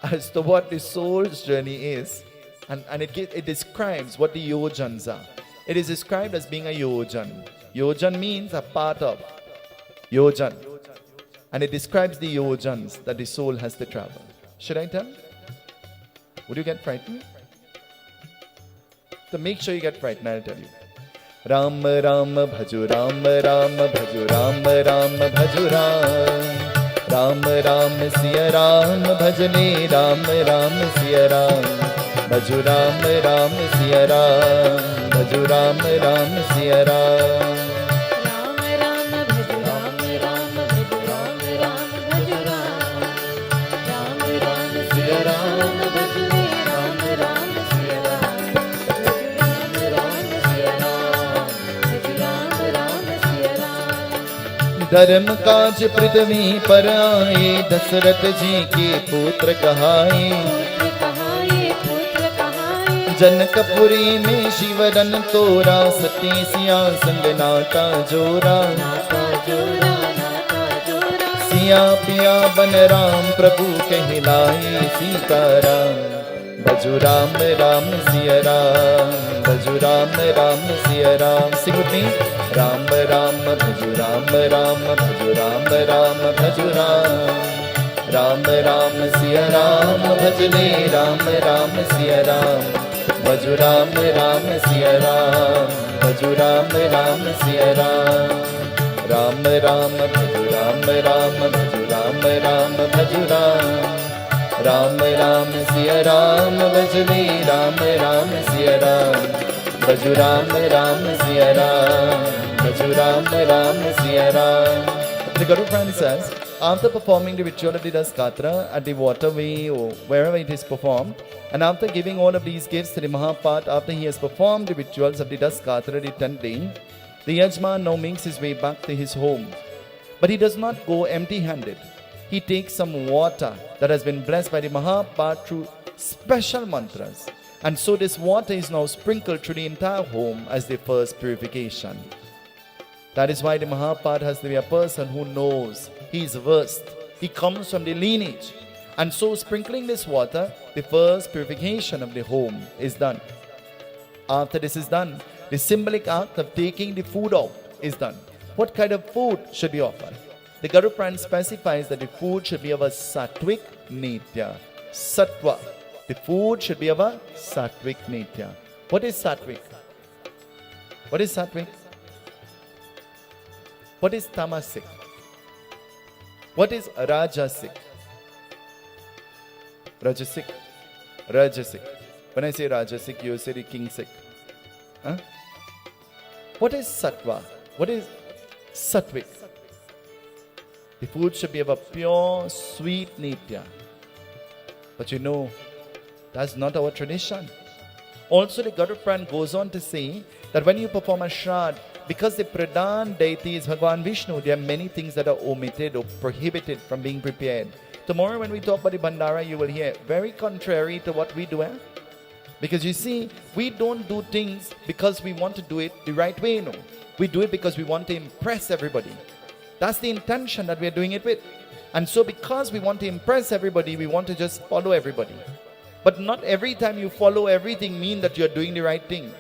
as to what the soul's journey is. And it describes what the yojans are. It is described as being a yojan. Yojan means a part of. Yojan. And it describes the yojans that the soul has to travel. Should I tell? Would you get frightened? So make sure you get frightened, I'll tell you. Ram Ram Bhaju Ram Ram Bhaju Ram Ram Bhaju Ram. Ram Ram Siya Ram भजले राम राम सिया राम भजु राम राम सिया राम भजु राम राम सिया राम राम राम भज राम राम भज राम राम भज राम राम राम सिया राम भजले राम राम सिया राम भज राम राम सिया राम भज राम राम सिया राम धर्म काज पृथ्वी पर आए दशरथ जी के पुत्र कहाए पुत्र कहाए पुत्र कहाए जनकपुरी में शिवरन तोरा सती सिया संग नाटा जोरा नाता जोरा नाता जोरा सिया पिया बन राम प्रभु कहलाए सीताराम भजु राम राम सिया राम भजु राम राम सिया राम सिंह राम राम भजु राम राम भजु राम राम भजु राम राम राम सिया राम भजले राम राम सिया राम भजु राम राम सिया राम भजु राम राम सिया राम राम राम भजु राम राम भजु राम राम भजु राम राम राम सिया राम भजले Ram Ram Siya Ram भजु Ram Ram Siya Ram भजु Ram Ram Siya Ram. The Garud Puran says, after performing the ritual of the Daskatra at the waterway or wherever it is performed, and after giving all of these gifts to the Mahapat, after he has performed the rituals of the Daskatra, the 10th day, the Yajman now makes his way back to his home. But he does not go empty-handed. He takes some water that has been blessed by the Mahapat through special mantras. And so this water is now sprinkled through the entire home as the first purification. That is why the Mahapat has to be a person who knows. He is versed. He comes from the lineage. And so sprinkling this water, the first purification of the home is done. After this is done, the symbolic act of taking the food out is done. What kind of food should be offered? The Garud Puran specifies that the food should be of a sattvic nitya. Sattva. The food should be of a sattvic nitya. What is sattvic? What is sattvic? What is tamasic? What is rajasic? Rajasic. Rajasic. When I say rajasic, you say the king sick. Huh? What is sattva? What is sattvic? The food should be of a pure, sweet nitya. But you know, that's not our tradition. Also, the Garud Puran goes on to say that when you perform a Shraddha, because the Pradhan deity is Bhagavan Vishnu, there are many things that are omitted or prohibited from being prepared. Tomorrow when we talk about the Bandara, you will hear very contrary to what we do. Because you see, we don't do things because we want to do it the right way. No, we do it because we want to impress everybody. That's the intention that we are doing it with. And so because we want to impress everybody, we want to just follow everybody. But not every time you follow everything mean that you are doing the right thing.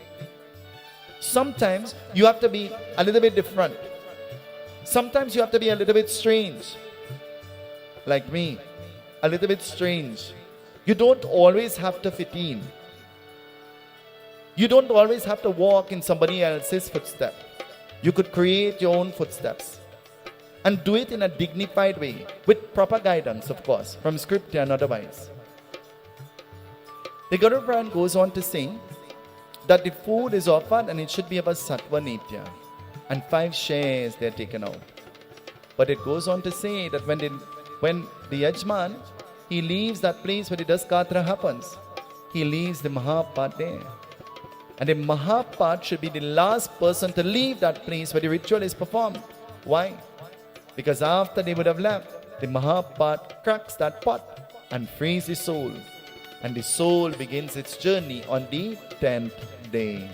Sometimes you have to be a little bit different. Sometimes you have to be a little bit strange. Like me, a little bit strange. You don't always have to fit in. You don't always have to walk in somebody else's footsteps. You could create your own footsteps. And do it in a dignified way, with proper guidance, of course, from scripture and otherwise. The Garud Puran goes on to say that the food is offered and it should be of a sattva nitya. And 5 shares they are taken out. But it goes on to say that when the Yajman, he leaves that place where the Daskatra happens, he leaves the Mahapat there. And the Mahapat should be the last person to leave that place where the ritual is performed. Why? Because after they would have left, the Mahapat cracks that pot and frees the soul. And the soul begins its journey on the 10th day.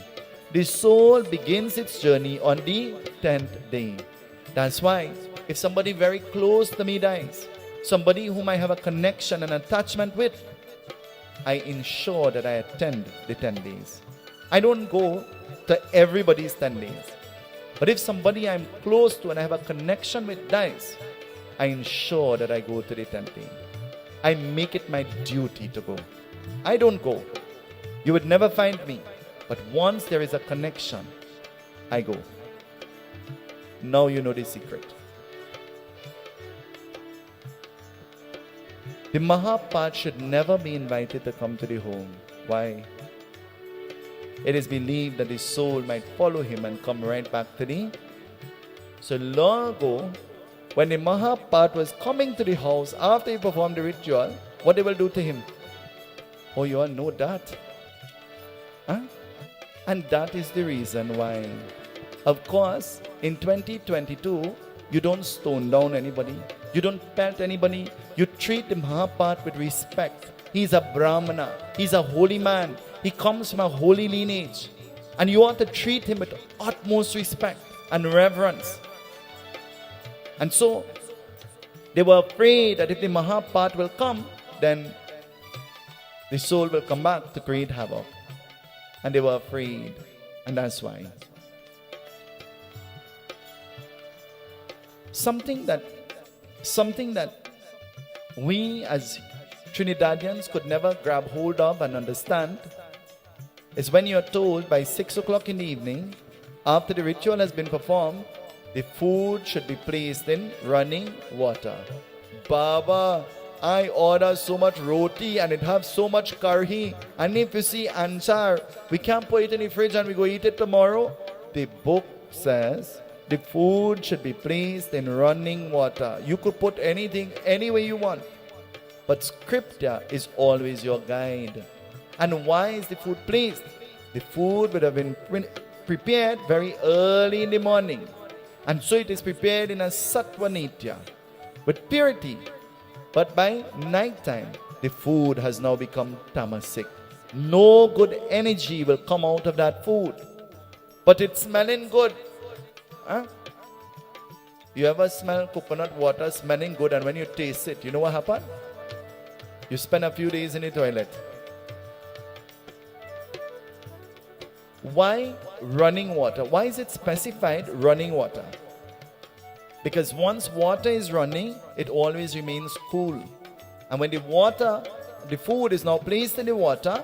The soul begins its journey on the 10th day. That's why if somebody very close to me dies, somebody whom I have a connection and attachment with, I ensure that I attend the 10 days. I don't go to everybody's 10 days. But if somebody I'm close to and I have a connection with dies, I ensure that I go to the 10th day. I make it my duty to go. I don't go. You would never find me. But once there is a connection, I go. Now you know the secret. The mahapatra should never be invited to come to the home. Why? It is believed that the soul might follow him and come right back to the... So long ago, when the mahapatra was coming to the house after he performed the ritual, what they will do to him? Oh, you all know that. Huh? And that is the reason why. Of course, in 2022, you don't stone down anybody. You don't pelt anybody. You treat the mahapatra with respect. He's a brahmana. He's a holy man. He comes from a holy lineage. And you want to treat him with utmost respect and reverence. And so, they were afraid that if the mahapatra will come, then the soul will come back to create havoc. And they were afraid. And that's why. Something that we as Trinidadians could never grab hold of and understand is when you're told by 6 o'clock in the evening, after the ritual has been performed, the food should be placed in running water. Baba, I order so much roti and it have so much curry. And if you see ansar, we can't put it in the fridge and we go eat it tomorrow. The book says the food should be placed in running water. You could put anything any way you want. But scripture is always your guide. And why is the food placed? The food would have been prepared very early in the morning. And so it is prepared in a sattva nitya, with purity. But by night time, the food has now become tamasic. No good energy will come out of that food. But it's smelling good. Huh? You ever smell coconut water smelling good, and when you taste it, you know what happened? You spend a few days in the toilet. Why running water? Why is it specified running water? Because once water is running, it always remains cool. And when the food is now placed in the water,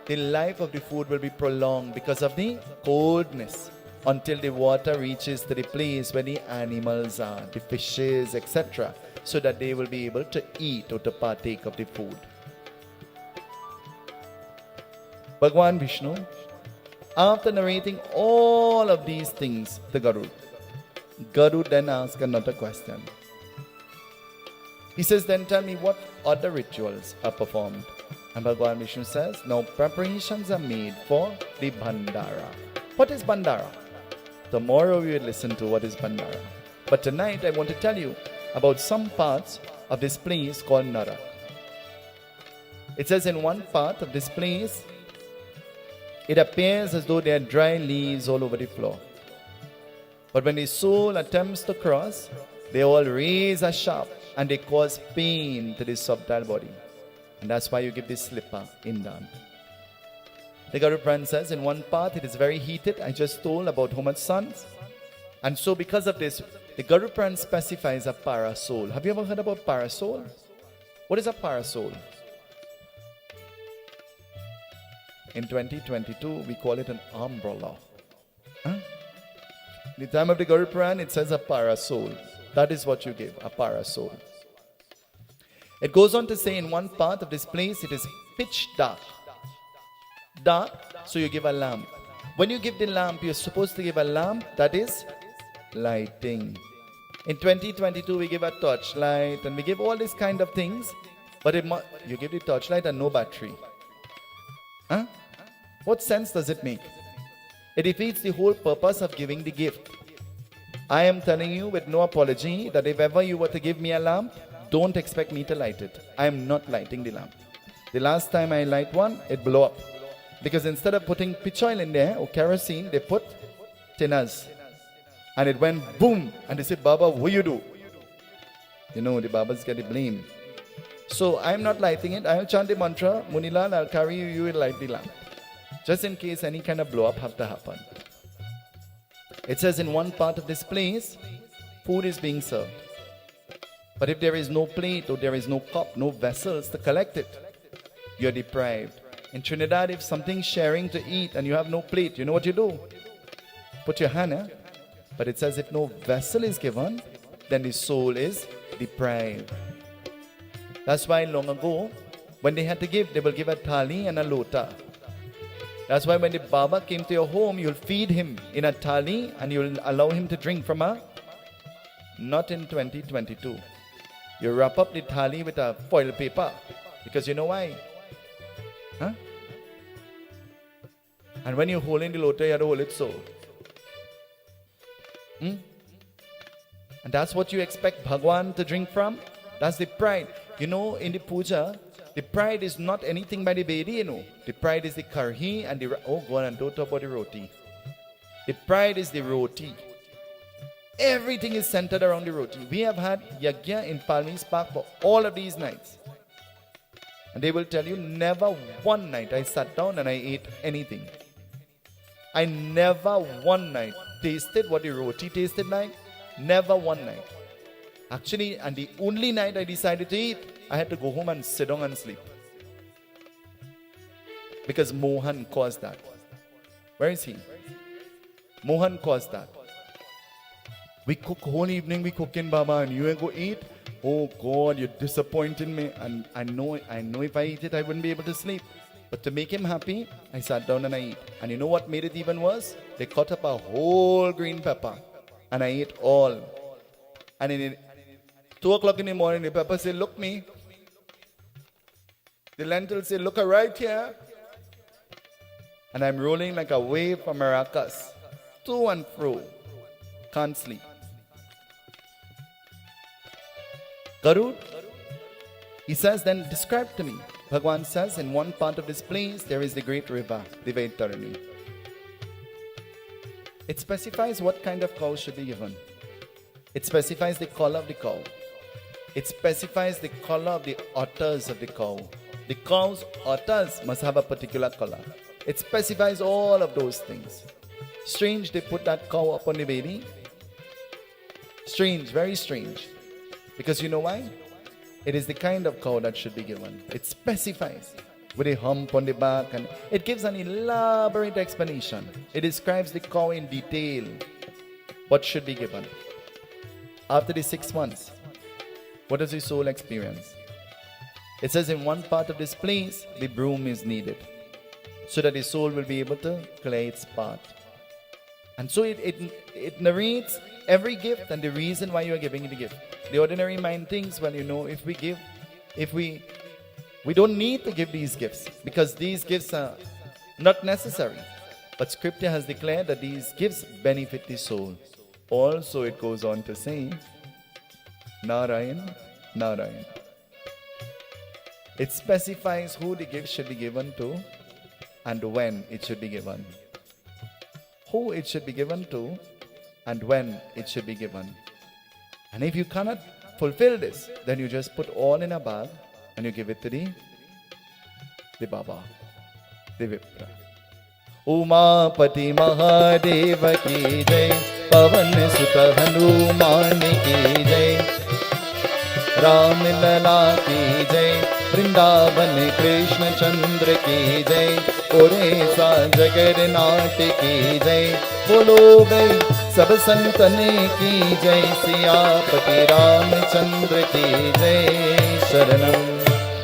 the life of the food will be prolonged because of the coldness, until the water reaches to the place where the animals are, the fishes, etc., so that they will be able to eat or to partake of the food. Bhagwan Vishnu, after narrating all of these things to Garud, Garud then asks another question. He says, then tell me what other rituals are performed. And Bhagwan Vishnu says, now preparations are made for the Bandara. What is Bandara? Tomorrow we will listen to what is Bandara. But tonight I want to tell you about some parts of this place called Nara. It says in one part of this place, it appears as though there are dry leaves all over the floor. But when the soul attempts to cross, they all raise a sharp and they cause pain to the subtle body. And that's why you give this slipper in down. The Garud Puran says in one part it is very heated. I just told about how much sun. And so because of this, the Garud Puran specifies a parasol. Have you ever heard about parasol? What is a parasol? In 2022, we call it an umbrella. Huh? In the time of the Garud Puran, it says a parasol. That is what you give, a parasol. It goes on to say in one part of this place, it is pitch dark. Dark, so you give a lamp. When you give the lamp, you're supposed to give a lamp that is lighting. In 2022, we give a torchlight and we give all these kind of things. But you give the torchlight and no battery. Huh? What sense does it make? It defeats the whole purpose of giving the gift. I am telling you with no apology that if ever you were to give me a lamp, don't expect me to light it. I am not lighting the lamp. The last time I light one, it blew up. Because instead of putting pitch oil in there or kerosene, they put tinners. And it went boom. And they said, Baba, what you do? You know, the Babas get the blame. So I'm not lighting it. I'll chant the mantra. Munilal, I'll carry you, you will light the lamp. Just in case any kind of blow up have to happen. It says in one part of this place, food is being served. But if there is no plate or there is no cup, no vessels to collect it, you're deprived. In Trinidad, if something's sharing to eat and you have no plate, you know what you do? Put your hand, eh? But it says if no vessel is given, then the soul is deprived. That's why long ago, when they had to give, they will give a thali and a lota. That's why when the Baba came to your home, you'll feed him in a thali and you'll allow him to drink from a... Not in 2022. You wrap up the thali with a foil paper. Because you know why? Huh? And when you're holding the lota, you have to hold it so. And that's what you expect Bhagwan to drink from? That's the pride. You know, in the puja, the pride is not anything by the Vedi, you know. The pride is the karhi and the... Oh, go on and don't talk about the roti. The pride is the roti. Everything is centered around the roti. We have had Yagna in Palmiste Park for all of these nights. And they will tell you, never one night I sat down and I ate anything. I never one night tasted what the roti tasted like. Never one night. Actually, and the only night I decided to eat, I had to go home and sit down and sleep. Because Mohan caused that. Where is he? Mohan caused that. We cook whole evening, we cook in Baba, and you ain't go eat? Oh God, you're disappointing me. And I know if I eat it, I wouldn't be able to sleep. But to make him happy, I sat down and I ate. And you know what made it even worse? They cut up a whole green pepper. And I ate all. And in 2 o'clock in the morning, the pepper said, look me. The lentils say, look right here. And I'm rolling like a wave from maracas. To and fro. Can't sleep. Garud, he says, then describe to me. Bhagwan says, in one part of this place, there is the great river, the Vaitarani. It specifies what kind of cow should be given. It specifies the color of the cow. It specifies the color of the udders of the cow. The cow's udders must have a particular color. It specifies all of those things. Strange they put that cow up on the Vedi. Strange, very strange. Because you know why? It is the kind of cow that should be given. It specifies with a hump on the back, and it gives an elaborate explanation. It describes the cow in detail, what should be given. After the 6 months, what does the soul experience? It says in one part of this place, the broom is needed, so that the soul will be able to clear its path. And so it narrates every gift and the reason why you are giving the gift. The ordinary mind thinks, well, you know, if we don't need to give these gifts because these gifts are not necessary. But scripture has declared that these gifts benefit the soul. Also it goes on to say, Narayan, Narayan. It specifies who the gift should be given to and when it should be given. Who it should be given to and when it should be given. And if you cannot fulfill this, then you just put all in a bag and you give it to the Baba, the Vipra. Umapati Mahadeva ki jai, Pavan Sutta Hanuman ki jai, Ram Lala ki jai, Vrindavan Krishna Chandra ki jai, Oresa Jagannath ki jai, Bolo gai Sab Santane ki jai, Siyapati Ramchandra ki jai, Sharanam.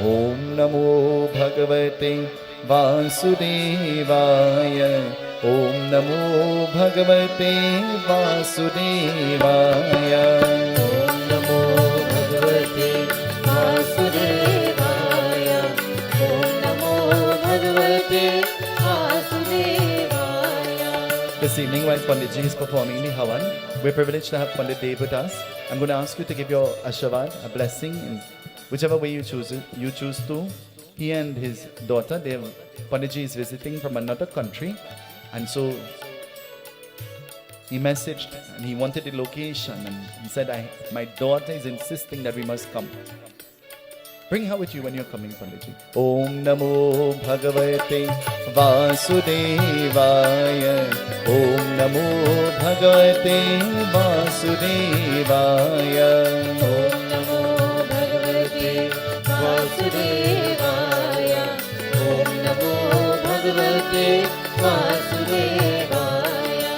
Om Namo Bhagavate Vasudevaya. Om Namo Bhagavate Vasudevaya. Om Namo Bhagavate Vasudevaya. Om Namo Bhagavate Vasudevaya. This evening, while Panditji is performing the Havan, we're privileged to have Pandit Dev with us. I'm going to ask you to give your Ashavad, a blessing, in whichever way you choose to. He and his daughter, Panditji is visiting from another country, and so he messaged and he wanted the location, and he said, my daughter is insisting that we must come. Bring her with you when you're coming, Panditji. Om Namo Bhagavate Vasudevaya. Om Namo Bhagavate Vasudevaya. Om Namo Bhagavate Vasudevaya. Om Namo Bhagavate Vasudevaya.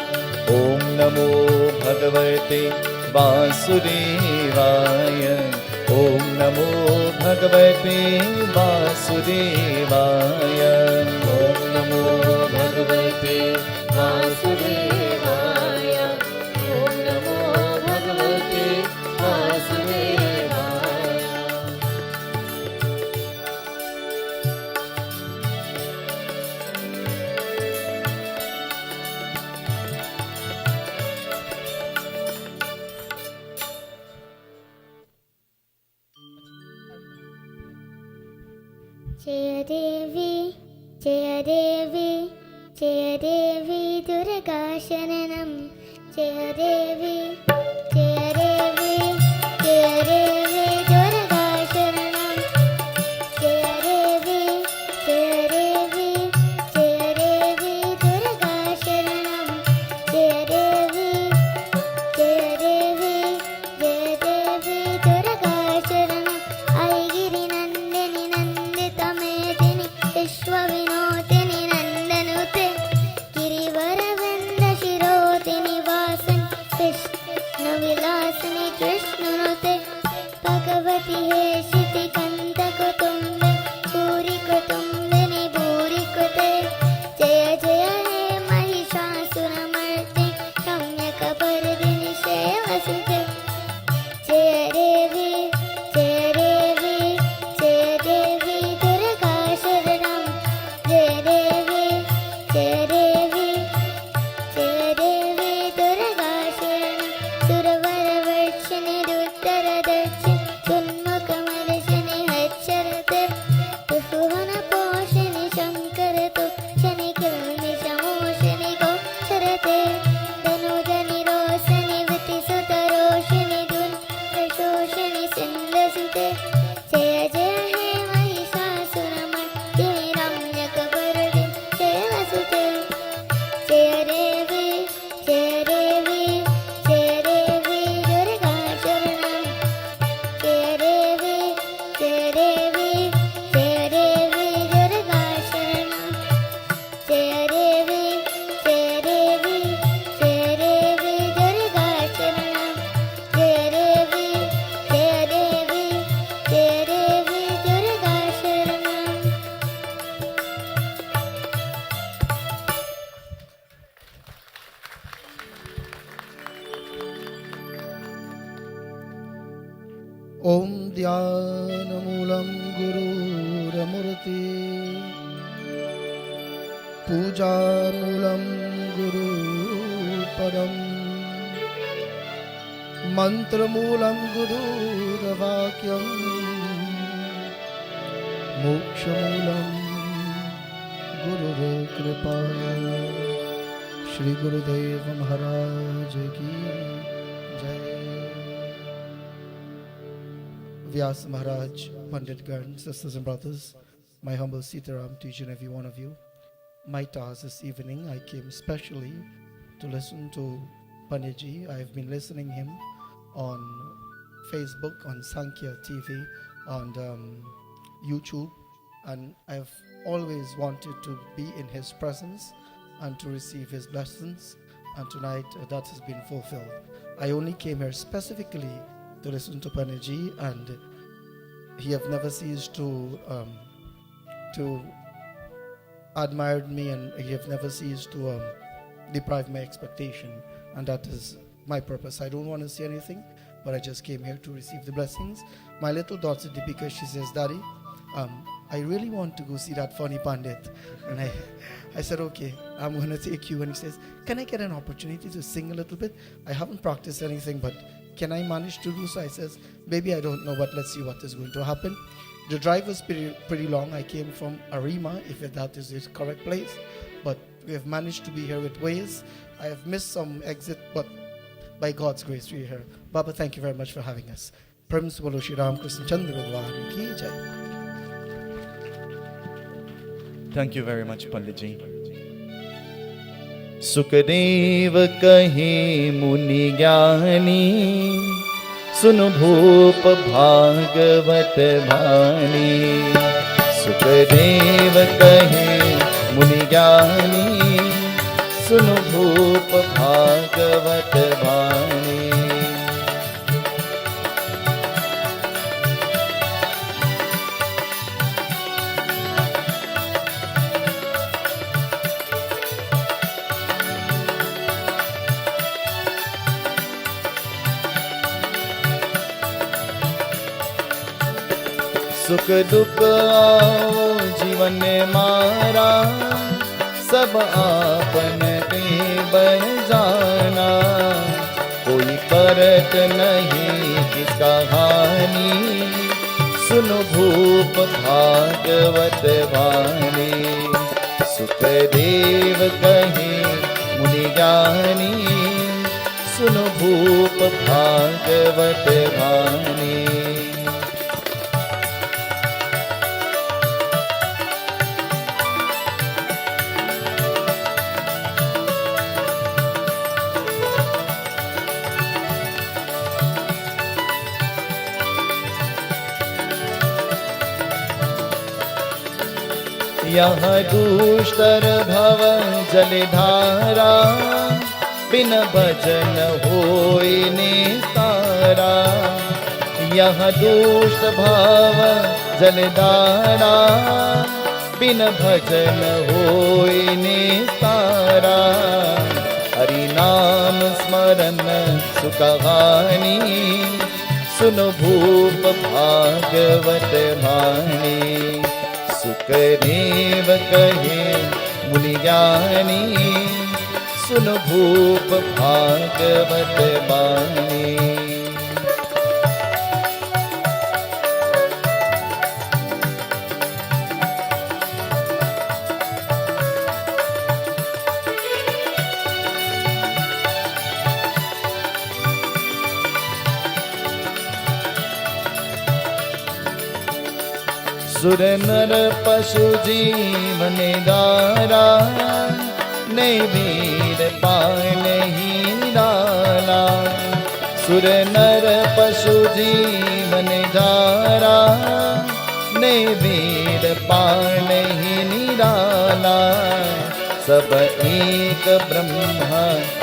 Om Namo Bhagavate Vasudevaya. ॐ नमो भगवते वासुदेवाय ॐ नमो भगवते वासुदेवाय ॐ नमो भगवते वासुदेवाय जय देवी जय देवी जय देवी दुर्गा शरणं जय देवी जय देवी जय देवी दुर्गा शरणं जय देवी जय देवी जय देवी दुर्गा शरणं जय देवी जय देवी जय देवी दुर्गा शरणं ऐगिरि नन्दिनि नन्दितमेदिनि विश्वविनोदिनि नन्दनुते गिरिवरवृन्दशिरोदिनि वासनि कृष्णविलासिनि कृष्णनुते भगवति हेशिति कन्दकुटुम्बे भूरिकुटुम्बिनि भूरिकुते जय जय हे महिषासुरमर्दिनि रम्यकपर्दिनि शेवसुते जय देवी जय देवी जय देवी दुर्गा शरणं जय देवी जय देवी जय देवी दुर्गा शरणं सुरवरवर्षिणि रुद्रदर्शिनि सुन्मुखमर्शिनि हच्छरते त्रिभुवनपोषिणि शङ्करतुक्षिणि किल्बिषमोषिणि गोचरते धनुजनिरोषिणि वितिसुतरोषिणि दुर्धशोषिणि सिन्धसुते जय जय हे महिषासुरमर्दिनि रम्यकपर्दिनि शेवसुते जय देवी जय देवी जय देवी दुर्गा शरणं जय देवी जय देवी जय देवी दुर्गा शरणं जय देवी जय देवी जय देवी दुर्गा शरणं जय देवी जय देवी जय देवी दुर्गा शरणं ॐ ध्यानमूलं गुरुरमूर्ति पूजामूलं गुरुपदम् मन्त्रमूलं गुरुर्वाक्यम् मोक्षमूलं गुरुर्कृपा श्री गुरुदेव महाराज की जय। Vyas Maharaj, Pandit Garud, sisters and brothers, my humble Seetahal to each and every one of you. My task this evening, I came specially to listen to Panditji. I have been listening him on Facebook, on Sankhya TV, on YouTube, and I have always wanted to be in his presence and to receive his blessings, and tonight that has been fulfilled. I only came here specifically to listen to Panditji, and he have never ceased to admire me, and he have never ceased to deprive my expectation, and that is my purpose. I don't want to say anything, but I just came here to receive the blessings. My little daughter Deepika, she says, Daddy, I really want to go see that funny Pandit. And I said, okay, I'm going to take you. And he says, can I get an opportunity to sing a little bit? I haven't practiced anything, but can I manage to do so? I says, maybe I don't know, but let's see what is going to happen. The drive was pretty long. I came from Arima, if that is the correct place, but we have managed to be here with Waze. I have missed some exit, but by God's grace, we're here. Baba, thank you very much for having us. Prams Bolo Shri Ram Krishna Chandra Bhagwan Ki Jai. Thank you very much, Panditji. Sukhdev कहे मुनि ज्ञानी सुन भूप भागवत भानी सुखदेव कहे मुनि ज्ञानी सुन भूप भागवत भानी सुख दुख आओ जीवन मारा, सब आपन ते बन जाना। कोई करत नहीं किसका हानि, सुनो भूप भागवत वाणी। सुखदेव कहे मुनि ज्ञानी, सुनो भूप भागवत वाणी। यहाँ दुष्टर भव जलधारा, बिन भजन होय निस्तारा। यहाँ दुष्ट भाव जलधारा, बिन भजन होय निस्तारा। हरि नाम स्मरण सुखहानी, सुनो भूप भागवत वाणी। सुखदेव कहे मुनि ज्ञानी, सुनो भूप भागवत वाणी। सुर नर पशु जीवन दारा, नैवेद पान ही डाला। सुर नर पशु जीवन दारा, नैवेद पान ही निराला। सब एक ब्रह्म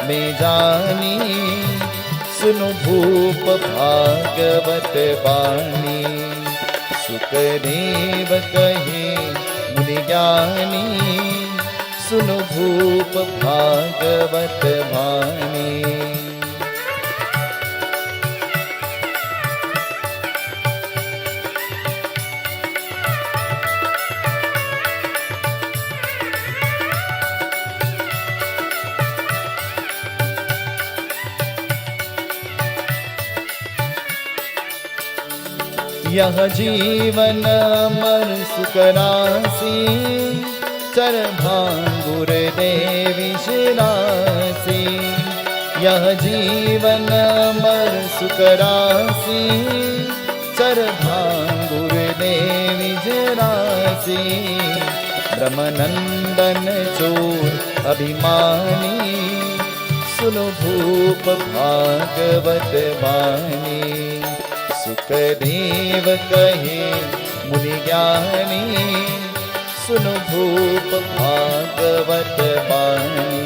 में जानी, सुनो भूप भागवत वाणी। सुखदेव कहे मुनि ज्ञानी, सुनो भूप भागवत वाणी। यह जीवन मर सुकरासी, चर भांगुर देवी शिरासी। यह जीवन मर सुकरासी, चर भांगुर देवी शिरासी। ब्रह्मनंदन चोर अभिमानी, सुनो भूप भागवत वाणी। सुखदेव कहे मुनि ज्ञानी, सुनो भूप भागवत वाणी।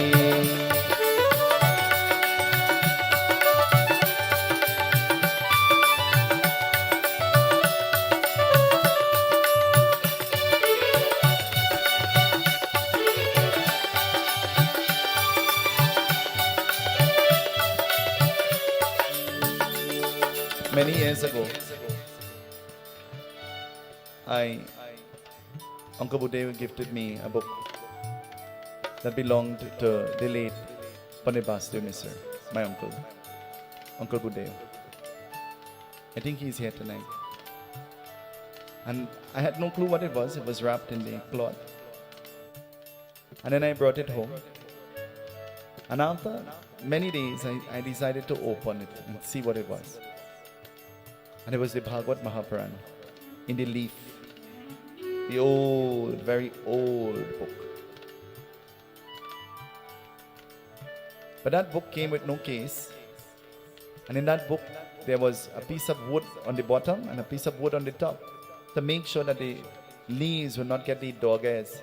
Many years ago, Uncle Budev gifted me a book that belonged to the late Pandit Basdev Misra, my uncle, Uncle Budev. I think he's here tonight. And I had no clue what it was. It was wrapped in the cloth. And then I brought it home. And after many days, I decided to open it and see what it was. And it was the Bhagavad Mahapuran in the leaf. The old, very old book. But that book came with no case. And in that book, there was a piece of wood on the bottom and a piece of wood on the top to make sure that the leaves would not get the dog hairs.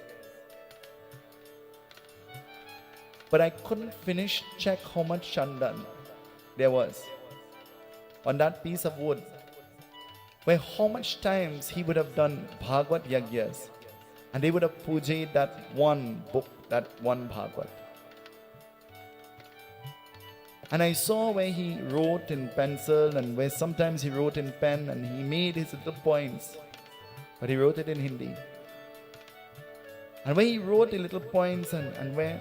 But I couldn't check how much chandan there was on that piece of wood, where how much times he would have done Bhagavad Yagyas, and they would have pujayed that one book, that one Bhagavad. And I saw where he wrote in pencil and where sometimes he wrote in pen, and he made his little points. but he wrote it in Hindi. And when he wrote the little points and where,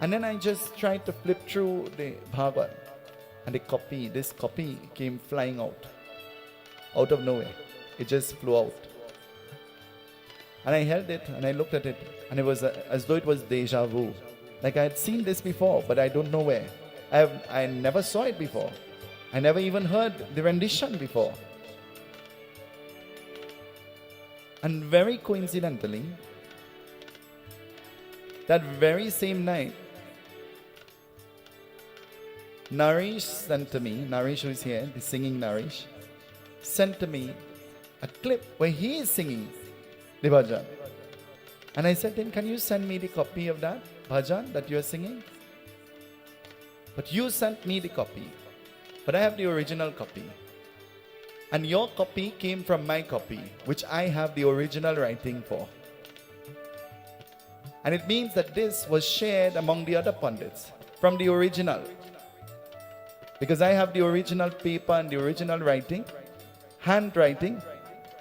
and then I just tried to flip through the Bhagavad, and this copy came flying out of nowhere. It just flew out. And I held it and I looked at it, and it was as though it was deja vu. Like I had seen this before, but I don't know where. I never saw it before. I never even heard the rendition before. And very coincidentally, that very same night, Naresh sent to me, Naresh who is here, the singing Naresh, sent to me a clip where he is singing the bhajan. And I said to him, can you send me the copy of that bhajan that you are singing? But you sent me the copy, but I have the original copy. And your copy came from my copy, which I have the original writing for. And it means that this was shared among the other pundits from the original. Because I have the original paper and the original writing, handwriting,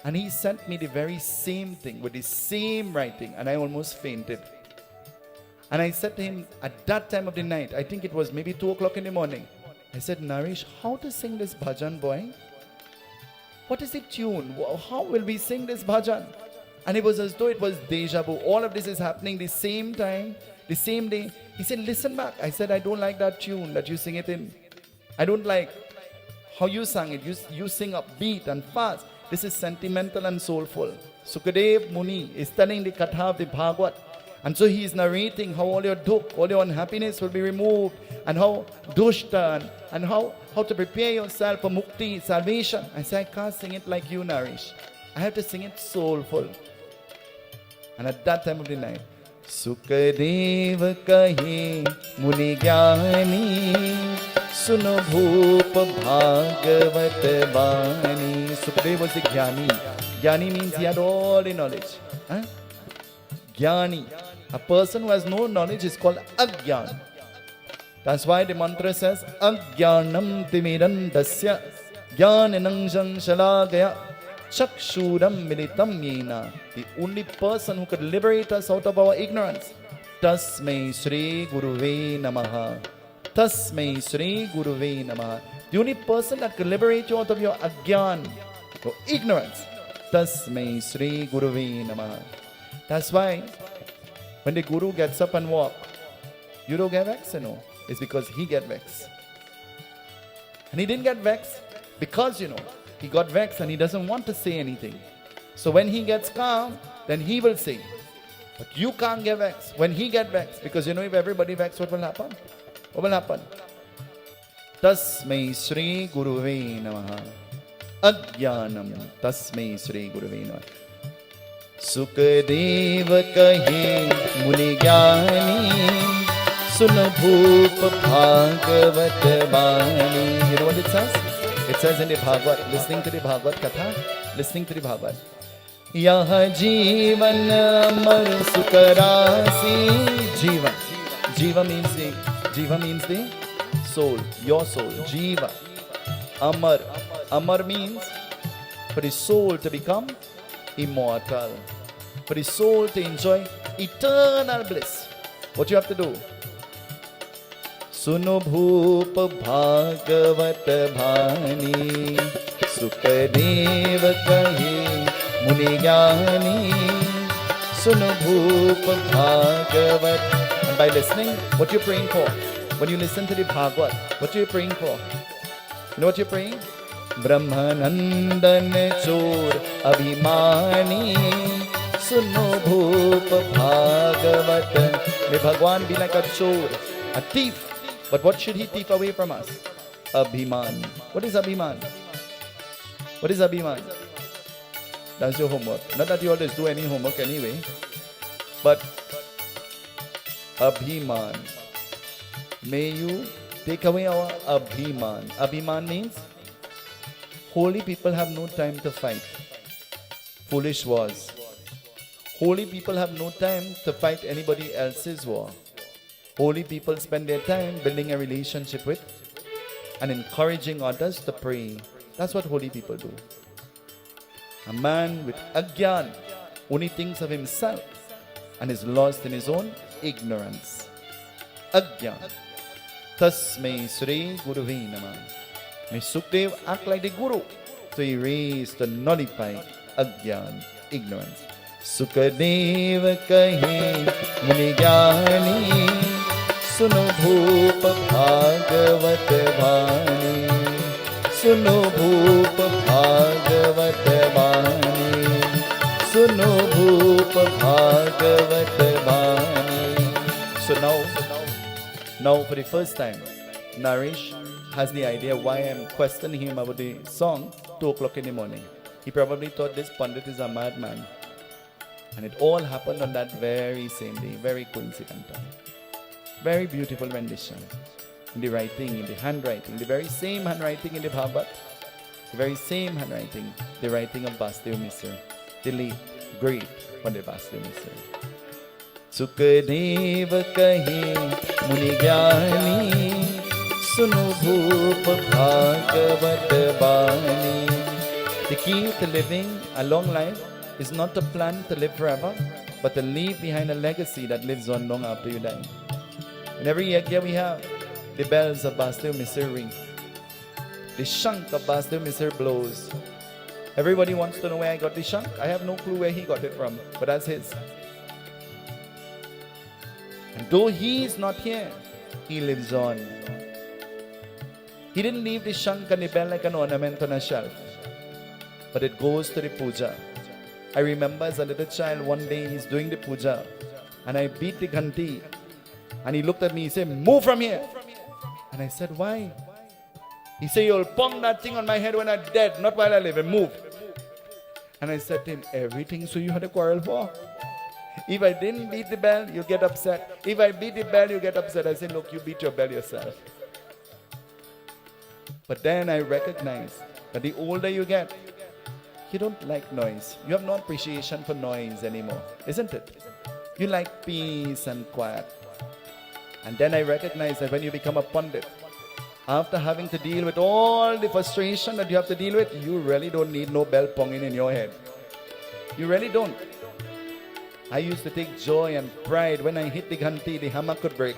and he sent me the very same thing with the same writing, and I almost fainted. And I said to him at that time of the night, I think it was maybe 2 o'clock in the morning, I said, Naresh, how to sing this bhajan, boy? What is the tune? How will we sing this bhajan? And it was as though it was deja vu. All of this is happening the same time, the same day. He said, listen back. I said, I don't like that tune that you sing it in. I don't like how you sang it. You sing upbeat and fast. This is sentimental and soulful. Sukadev Muni is telling the katha of the Bhagavad. And so he is narrating how all your dukh, all your unhappiness will be removed, and how dushta, and how to prepare yourself for mukti, salvation. I say, I can't sing it like you, Naresh. I have to sing it soulful. And at that time of the night, Sukadev kahe muni jnani, suno bhoop bhagavat bani. Sukadev was the jnani. Jnani means he had all the knowledge. Jnani. A person who has no knowledge is called Agyan. That's why the mantra says, Agyanam timirandasya jnananjang shalagaya chakshuram militam yena. The only person who could liberate us out of our ignorance. Tasmai Sri Guruve Namaha. Tasmai Sri Guruve Namaha. The only person that could liberate you out of your agyan, your ignorance. Tasmai Sri Guruve Namaha. That's why when the Guru gets up and walk, you don't get vexed, you know. It's because he get vexed. And he didn't get vexed because, he got vexed and he doesn't want to say anything. So when he gets calm, then he will say. But you can't get vexed when he get vexed. Because if everybody vexed, what will happen? What will happen? Tasmai Sri Guruve Namaha. Ajnanam Tasmai Sri Guruve Namaha. Sukadev kahe muni jnani, suno bhoop bhagavat bani. You know what it says? It says in the Bhagavad, listening to the Bhagavad Katha, listening to the Bhagavad. Yaha jivan amar sukarasi. Jiva. Jiva means the soul, your soul. Jiva. Amar. Amar means for the soul to become immortal. For the soul to enjoy eternal bliss. What you have to do? Suno bhoop bhagavat bhani, Sukadev kahe muni jnani, suno bhoop bhagavat. And by listening, what you're praying for? When you listen to the Bhagavad, what are you praying for? You know what you're praying? Brahmanandan chor abhimani, suno bhoop bhagavat. May Bhagwan be like a chor, a thief. But what should he thief away from us? Abhiman. What is Abhiman? What is Abhiman? That's your homework. Not that you always do any homework anyway. But Abhiman. May you take away our Abhiman. Abhiman means holy people have no time to fight foolish wars. Holy people have no time to fight anybody else's war. Holy people spend their time building a relationship with and encouraging others to pray. That's what holy people do. A man with agyan only thinks of himself and is lost in his own ignorance. Agyan. Tasmai Sri Guruve Namah. May Sukdev act like the Guru, so he raised to nullify agyan, ignorance. Sukadev kahe muni gyani, suno bhup bhagavat vani, suno bhup bhagavat vani, suno bhup bhagavat vani. So now for the first time, Naresh has the idea why I'm questioning him about the song 2 o'clock in the morning. He probably thought this Pandit is a madman. And it all happened on that very same day, very coincidental. Very beautiful rendition. In the writing, in the handwriting, the very same handwriting in the Bhagavad, the very same handwriting, the writing of Vasudev Misra, the late, great Pandit Vasudev Misra. Sukadeva kahe muni gyani, suno bhup bhagavat vani. The key to living a long life is not to plan to live forever, but to leave behind a legacy that lives on long after you die. And every yagya we have, the bells of Vasudev Misra ring. The shank of Vasudev Misra blows. Everybody wants to know where I got the shank. I have no clue where he got it from, but that's his. And though he is not here, he lives on. He didn't leave the shank and the bell like an ornament on a shelf, but it goes to the puja. I remember as a little child, one day he's doing the puja and I beat the ghanti and he looked at me, he said, "Move from here." And I said, "Why?" He said, "You'll pong that thing on my head when I'm dead, not while I live, and move." And I said to him, "Everything so you had a quarrel for? If I didn't beat the bell, you get upset. If I beat the bell, you get upset." I said, "Look, you beat your bell yourself." But then I recognized that the older you get, you don't like noise. You have no appreciation for noise anymore, isn't it? You like peace and quiet. And then I recognized that when you become a pundit, after having to deal with all the frustration that you have to deal with, you really don't need no bell ponging in your head. You really don't. I used to take joy and pride when I hit the ghanti, the hammer could break.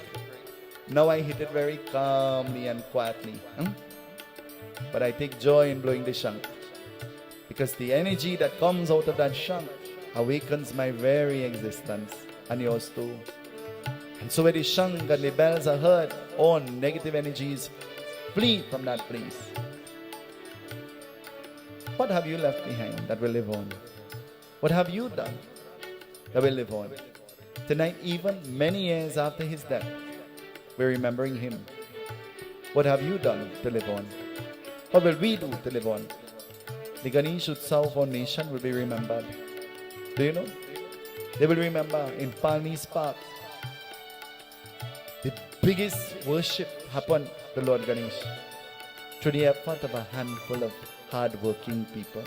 Now I hit it very calmly and quietly. But I take joy in blowing the shank, because the energy that comes out of that shank awakens my very existence and yours too. And so when the shank and the bells are heard, all negative energies flee from that place. What have you left behind that will live on? What have you done that will live on? Tonight, even many years after his death, we're remembering him. What have you done to live on? What will we do to live on? The Ganesha Utsav Foundation will be remembered. Do you know? They will remember in Palmiste Park, the biggest worship happened to Lord Ganesha through the effort of a handful of hard-working people,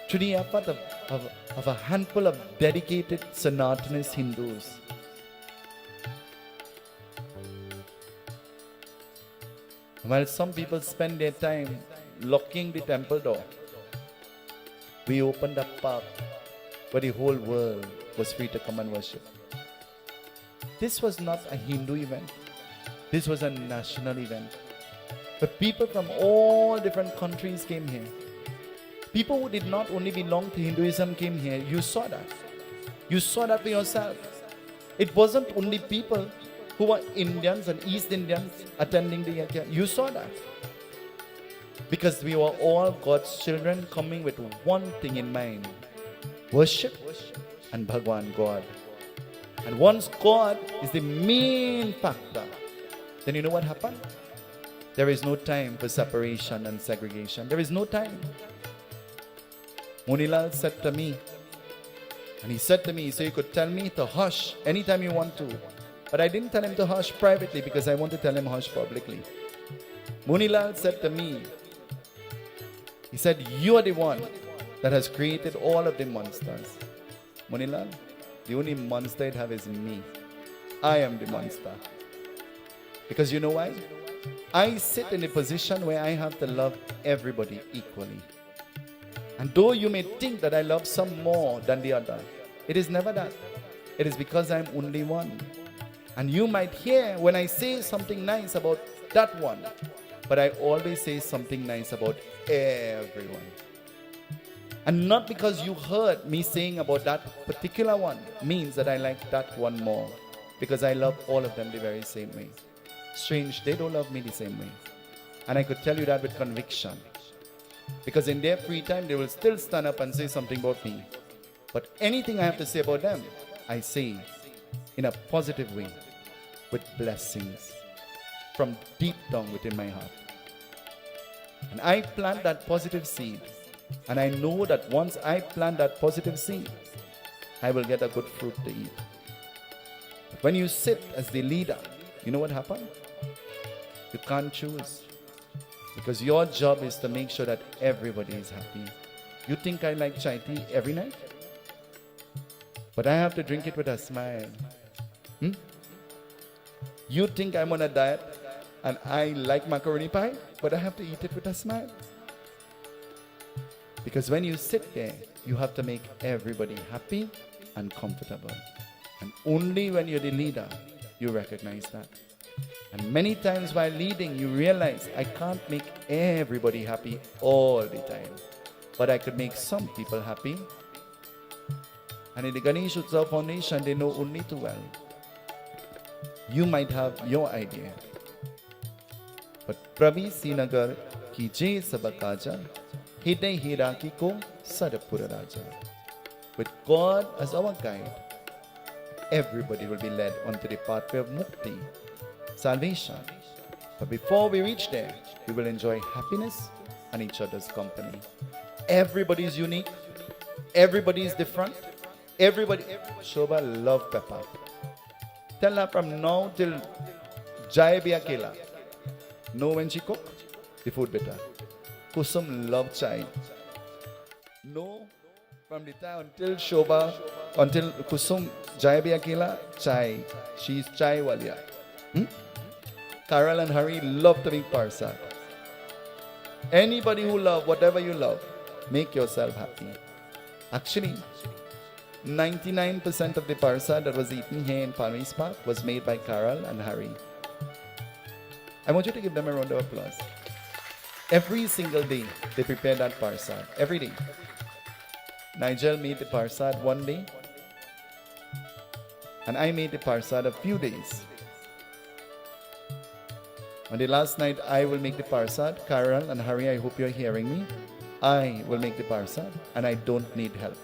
through the effort of a handful of dedicated Sanatanist Hindus. While some people spend their time locking the temple door, we opened a park where the whole world was free to come and worship. This was not a Hindu event. This was a national event. But people from all different countries came here. People who did not only belong to Hinduism came here. You saw that. You saw that for yourself. It wasn't only people who were Indians and East Indians attending the yagna. You saw that. Because we were all God's children coming with one thing in mind: worship and Bhagwan, God. And once God is the main factor, then you know what happened? There is no time for separation and segregation. There is no time. Munilal said to me, and he said to me, so you could tell me to hush anytime you want to. But I didn't tell him to hush privately because I want to tell him hush publicly. Munilal said to me, he said, you are the one that has created all of the monsters. Munilal, the only monster it have is me. I am the monster. Because you know why? I sit in a position where I have to love everybody equally. And though you may think that I love some more than the other, it is never that. It is because I'm only one. And you might hear when I say something nice about that one, but I always say something nice about everyone. And not because you heard me saying about that particular one means that I like that one more. Because I love all of them the very same way. Strange, they don't love me the same way. And I could tell you that with conviction. Because in their free time, they will still stand up and say something about me. But anything I have to say about them, I say in a positive way, with blessings from deep down within my heart. And I plant that positive seed. And I know that once I plant that positive seed, I will get a good fruit to eat. But when you sit as the leader, you know what happens? You can't choose. Because your job is to make sure that everybody is happy. You think I like chai tea every night? But I have to drink it with a smile. You think I'm on a diet and I like macaroni pie, but I have to eat it with a smile. Because when you sit there, you have to make everybody happy and comfortable. And only when you're the leader, you recognize that. And many times while leading, you realize I can't make everybody happy all the time. But I could make some people happy. And in the Ganesha Utsav Foundation, they know only too well. You might have your idea. But Pravi Sinagar ki jay sabakaja, hidai hiraki ko sarapura raja. With God as our guide, everybody will be led onto the pathway of mukti, salvation. But before we reach there, we will enjoy happiness and each other's company. Everybody is unique. Everybody is different. Everybody. Shobha love pepper. Tell her from now till Jai be akela. Know when she cook, the food better. Kusum love chai. No, from the time until Shobha, until Kusum Jai be akela, chai. She's chai walia. Carol and Hari love to make Persad. Anybody who love whatever you love, make yourself happy. Actually, 99% of the Persad that was eaten here in Palmiste was made by Carol and Hari. I want you to give them a round of applause. Every single day, they prepare that Persad. Every day. Nigel made the Persad one day. And I made the Persad a few days. On the last night, I will make the Persad. Carol and Hari, I hope you're hearing me. I will make the Persad and I don't need help.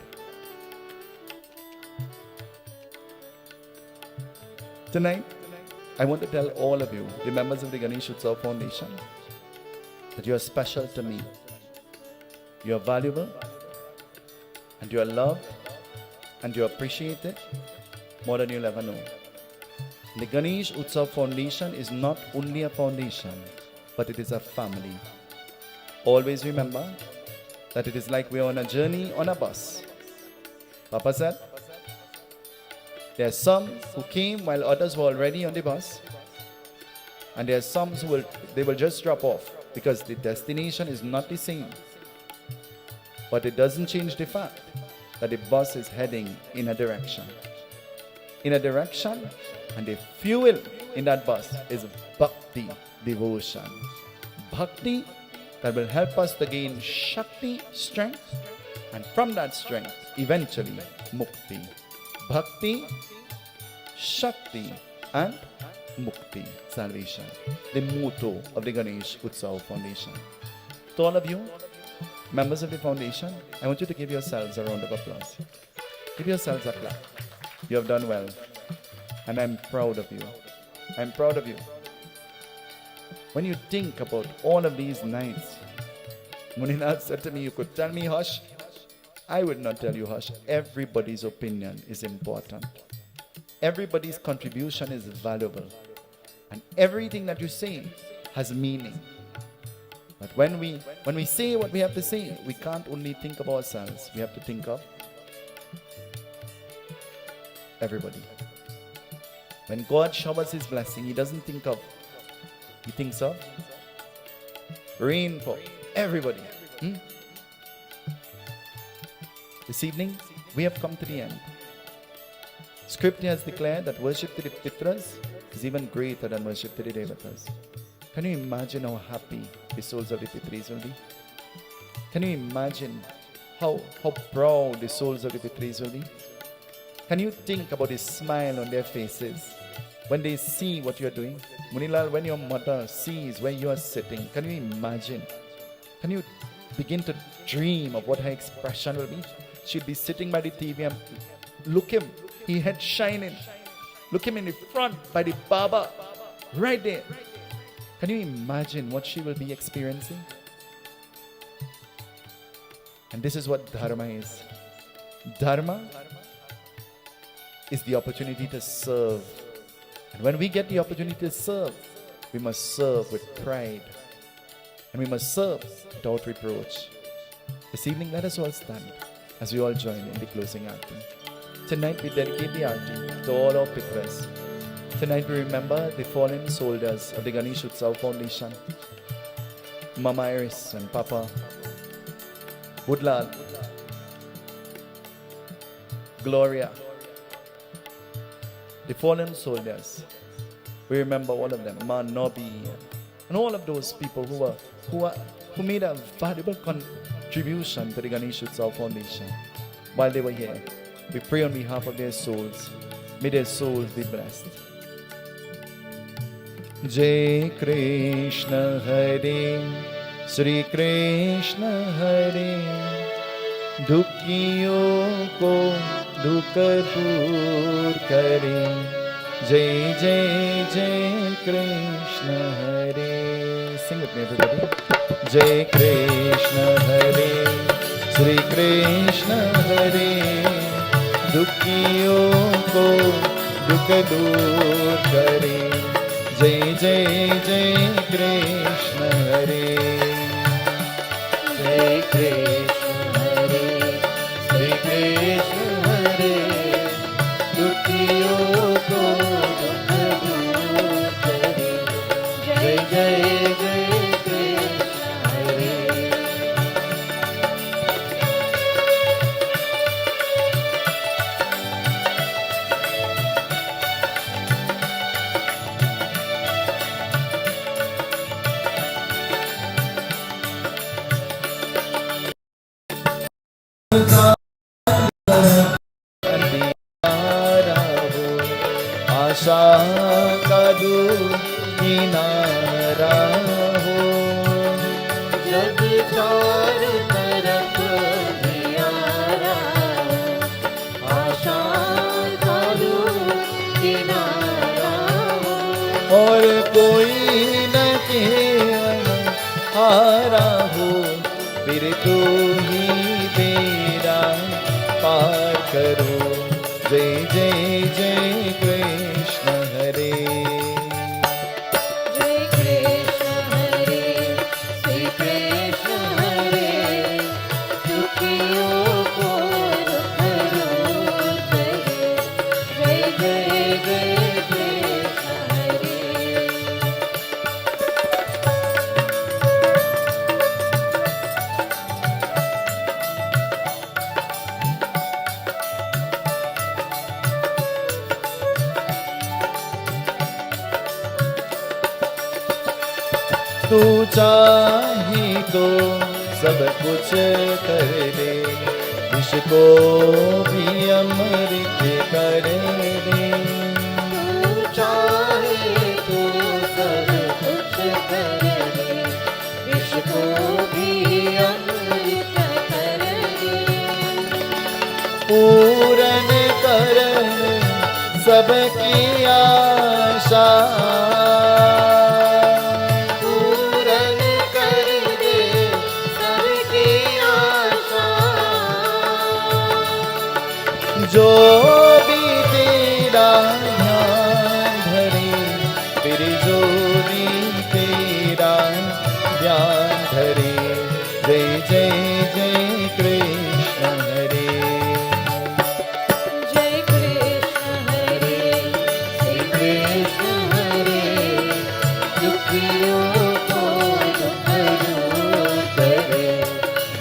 Tonight, I want to tell all of you, the members of the Ganesha Utsav Foundation, that you are special to me. You are valuable, and you are loved, and you are appreciated more than you'll ever know. The Ganesha Utsav Foundation is not only a foundation, but it is a family. Always remember that it is like we're on a journey on a bus. Papa said, there are some who came while others were already on the bus, and there are some who will just drop off because the destination is not the same. But it doesn't change the fact that the bus is heading in a direction. In a direction, and the fuel in that bus is bhakti, devotion. Bhakti that will help us to gain shakti, strength, and from that strength, eventually, mukti. Bhakti, Shakti, and Mukti, salvation. The motto of the Ganesha Utsav Foundation. To all of you, members of the foundation, I want you to give yourselves a round of applause. Give yourselves a clap. You have done well. And I'm proud of you. I'm proud of you. When you think about all of these nights, Muninath said to me, you could tell me hush. I would not tell you hush. Everybody's opinion is important. Everybody's contribution is valuable. And everything that you say has meaning. But when we say what we have to say, we can't only think of ourselves. We have to think of everybody. When God showers His blessing, He doesn't think of, He thinks of rain for everybody. This evening, we have come to the end. Scripture has declared that worship to the Pitras is even greater than worship to the Devatas. Can you imagine how happy the souls of the Pitris will be? Can you imagine how proud the souls of the Pitris will be? Can you think about the smile on their faces when they see what you are doing? Munilal, when your mother sees where you are sitting, can you imagine? Can you begin to dream of what her expression will be? She'll be sitting by the TV and look him, he head shining. Look him in the front by the Baba, right there. Can you imagine what she will be experiencing? And this is what Dharma is. Dharma is the opportunity to serve. And when we get the opportunity to serve, we must serve with pride. And we must serve without reproach. This evening, let us all stand as we all join in the closing anthem. Tonight, we dedicate the anthem to all our Pitras. Tonight, we remember the fallen soldiers of the Ganesha Utsav Foundation. Mama Iris and Papa Budlal, Gloria, the fallen soldiers. We remember all of them, Ma Nobby, and all of those people who made a valuable contribution to the Ganesha Utsav Foundation while they were here. We pray on behalf of their souls. May their souls be blessed. Jai Krishna Hare, Shri Krishna Hare, Dukhiyon ko dukh dur kare. Jai Jai Jai Krishna Hare. Sing with me, everybody. Jai Krishna Hare, Shri Krishna Hare, Dukhiyon ko dukh dur kare. Jai Jai Jai Krishna Hare. Jai Krishna Hare, Shri Krishna Hare, Dukhiyon ko dukh dur kare. Jai Jai Jai Krishna Hare. आशा का किनारा हो, जब चारों तरफ अंधियारा हो, आशा का किनारा हो, और कोई न केवल हारा हो, फिर तू ही तेरा पार करो. जय जय जय कृष्ण हरे. जय कृष्ण हरे, श्री कृष्ण हरे, दुखियों को दुख दूर करे. जय जय जय कृष्ण हरे. तू चाहे तो सब कुछ कर दे, विष को भी अमृत कर दे. तू चाहे तो सब कुछ कर दे, विष को भी अमृत कर दे. पूरन कर सबकी आशा, पूरन कर दे सबकी आशा. जो भी तेरा ध्यान धरे, फिर जो भी तेरा ध्यान धरे. जय जय जय कृष्ण हरे. जय कृष्ण हरे, श्री कृष्ण हरे, दुखियों को दुख दूर करे.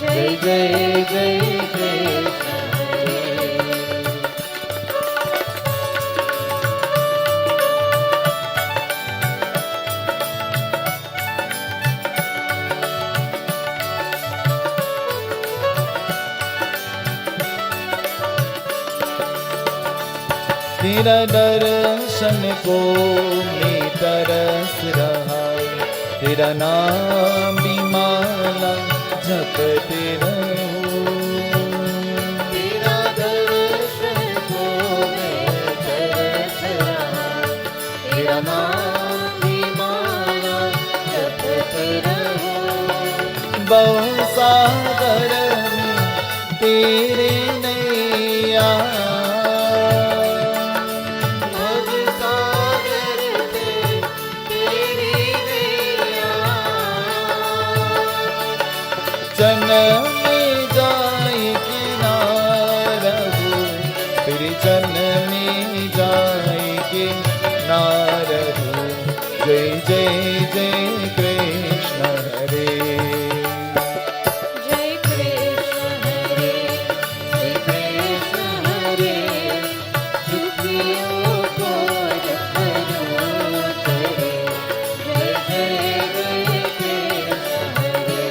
जय जय जय कृष्ण तेरा दर्शन को मैं तरस रहा, तेरा नाम भी माला जपते रहो। तेरा दर्शन को मैं तरस रहा, तेरा नाम भी माला जपते रहो। बहुसागर में तेरे नैया, भवसागर में तेरी नैया, जन्म में जाए किनारा हो, फिर जन्म में जाए किनारा हो। जय जय जय कृष्ण हरे। जय कृष्ण हरे, जय कृष्ण हरे, दुखियों को रखना करे। जय जय जय कृष्ण हरे।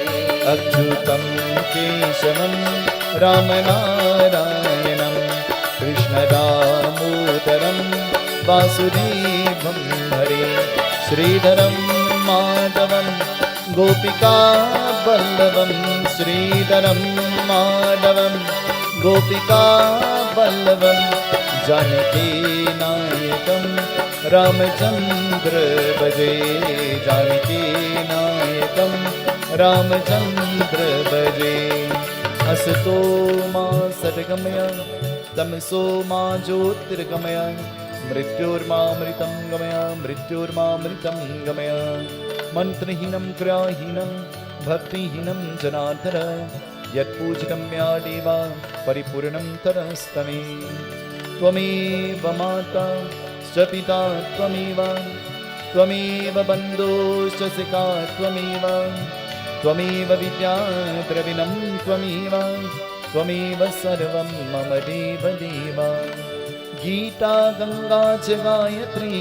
अच्युतं केशवं रामनारायणं कृष्णदामोदरं वासुदेवं हरे। श्रीधरं माधवं गोपिका वल्लभं, श्रीधरं माधवं गोपिका वल्लभं, जानकी नायकं रामचन्द्र भजे, जानकी नायकं रामचन्द्र भजे। असतो मा सद्गमय, तमसो मा ज्योतिर्गमय, मृत्योर्मामृतं गमय, मृत्योर्मामृतं गमय। मन्त्रहीनं क्रियाहीनं भक्तिहीनं जनार्दन, यत्पूजितं मया देव परिपूर्णं तरस्तमे। त्वमेव माता च पिता त्वमेव, त्वमेव बन्धुश्च सखा त्वमेव, त्वमेव विद्या द्रविणं त्वमेव, त्वमेव सर्वं मम देव देव। गीता गंगा च गायत्री,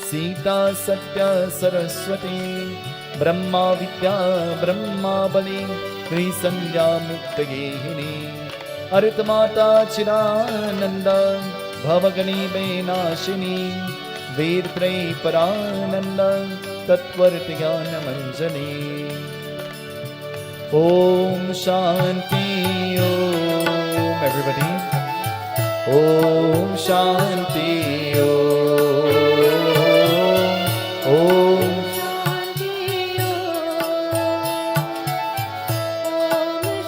सीता सत्या सरस्वती, ब्रह्मा विद्या ब्रह्मा बली, त्रिसंध्या मुक्तगेहिनी। अरितमाता चिदानंदा, भवगनी बेनाशिनी, वेदत्रय परानंद, तत्वर्थ ज्ञान मंजनी। ओम शांति ओम, एवरीबॉडी ओम शांति ओम शांति ओम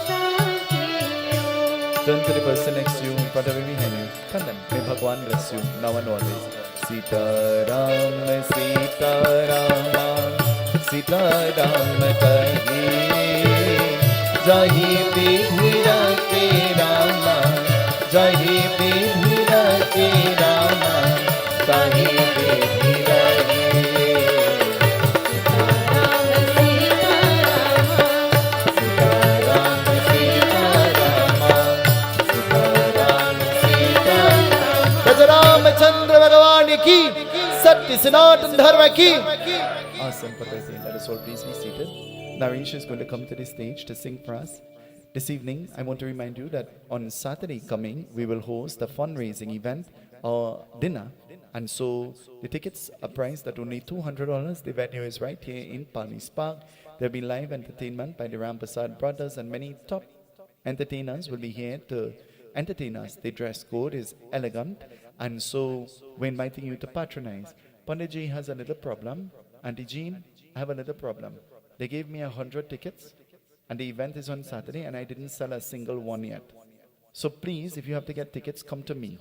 शांति Turn to the person next to you, in front of you, behind you. Tell them, may Bhagwan bless you, now and always. Seetaram, Seetarama, Seetaram kahi, jahi vidhira ke Rama, jahi vidhira ke Rama, tahi vidhira ke. Ram Sita Ram Ramchandra भगवान की, सत्य सनातन धर्म की। Awesome, Patricia. Let us all please be seated. Naresh is going to come to the stage to sing for us. This evening, I want to remind you that on Saturday coming, we will host a fundraising event or dinner. And so the tickets are priced at only $200. The venue is right here in Palmiste Park. There will be live entertainment by the Persad brothers, and many top entertainers will be here to entertain us. The dress code is elegant, and so we're inviting you to patronize. Panditji has a little problem. Auntie Jean, I have a little problem. They gave me 100 tickets, and the event is on Saturday, and I didn't sell a single one yet. So please, if you have to get tickets, come to me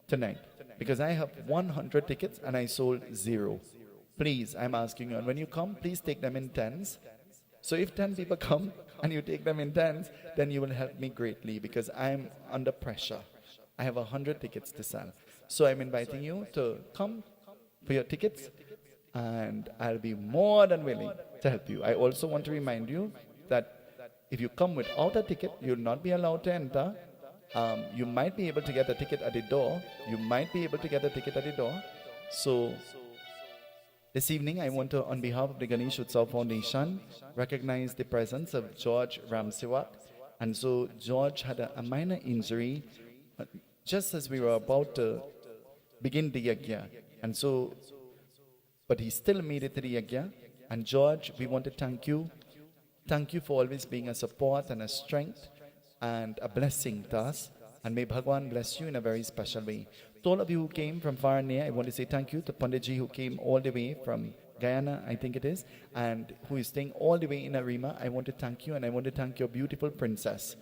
tonight, because I have 100 tickets and I sold 0. Please, I'm asking you, and when you come, please take them in tens. So if 10 people come and you take them in tens, then you will help me greatly, because I'm under pressure. I have 100 tickets to sell. So I'm inviting you to come for your tickets, and I'll be more than willing to help you. I also want to remind you that if you come without a ticket, you'll not be allowed to enter. You might be able to get a ticket at the door. You might be able to get a ticket at the door. So this evening, I want to, on behalf of the Ganesha Utsav Foundation, recognize the presence of George Ramsewak. And so George had a minor injury just as we were about to begin the yagna. And so, but he still made it to the yagna. And George, we want to thank you. Thank you for always being a support and a strength and a blessing to us. And may Bhagwan bless you in a very special way. To all of you who came from far and near, I want to say thank you to Panditji who came all the way from Guyana, I think it is, and who is staying all the way in Arima. I want to thank you, and I want to thank your beautiful princess.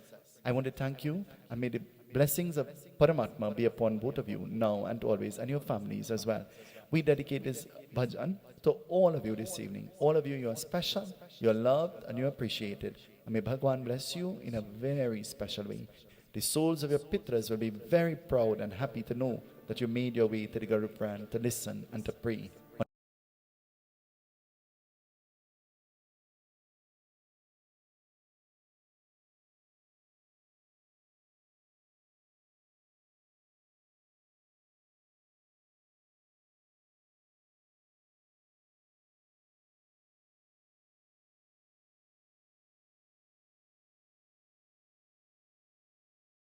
I want to thank you, and may the blessings of Paramatma be upon both of you now and always, and your families as well. We dedicate this bhajan to all of you this evening. All of you, you are special, you are loved, and you are appreciated. And may Bhagwan bless you in a very special way. The souls of your pitras will be very proud and happy to know that you made your way to the Garud Puran to listen and to pray.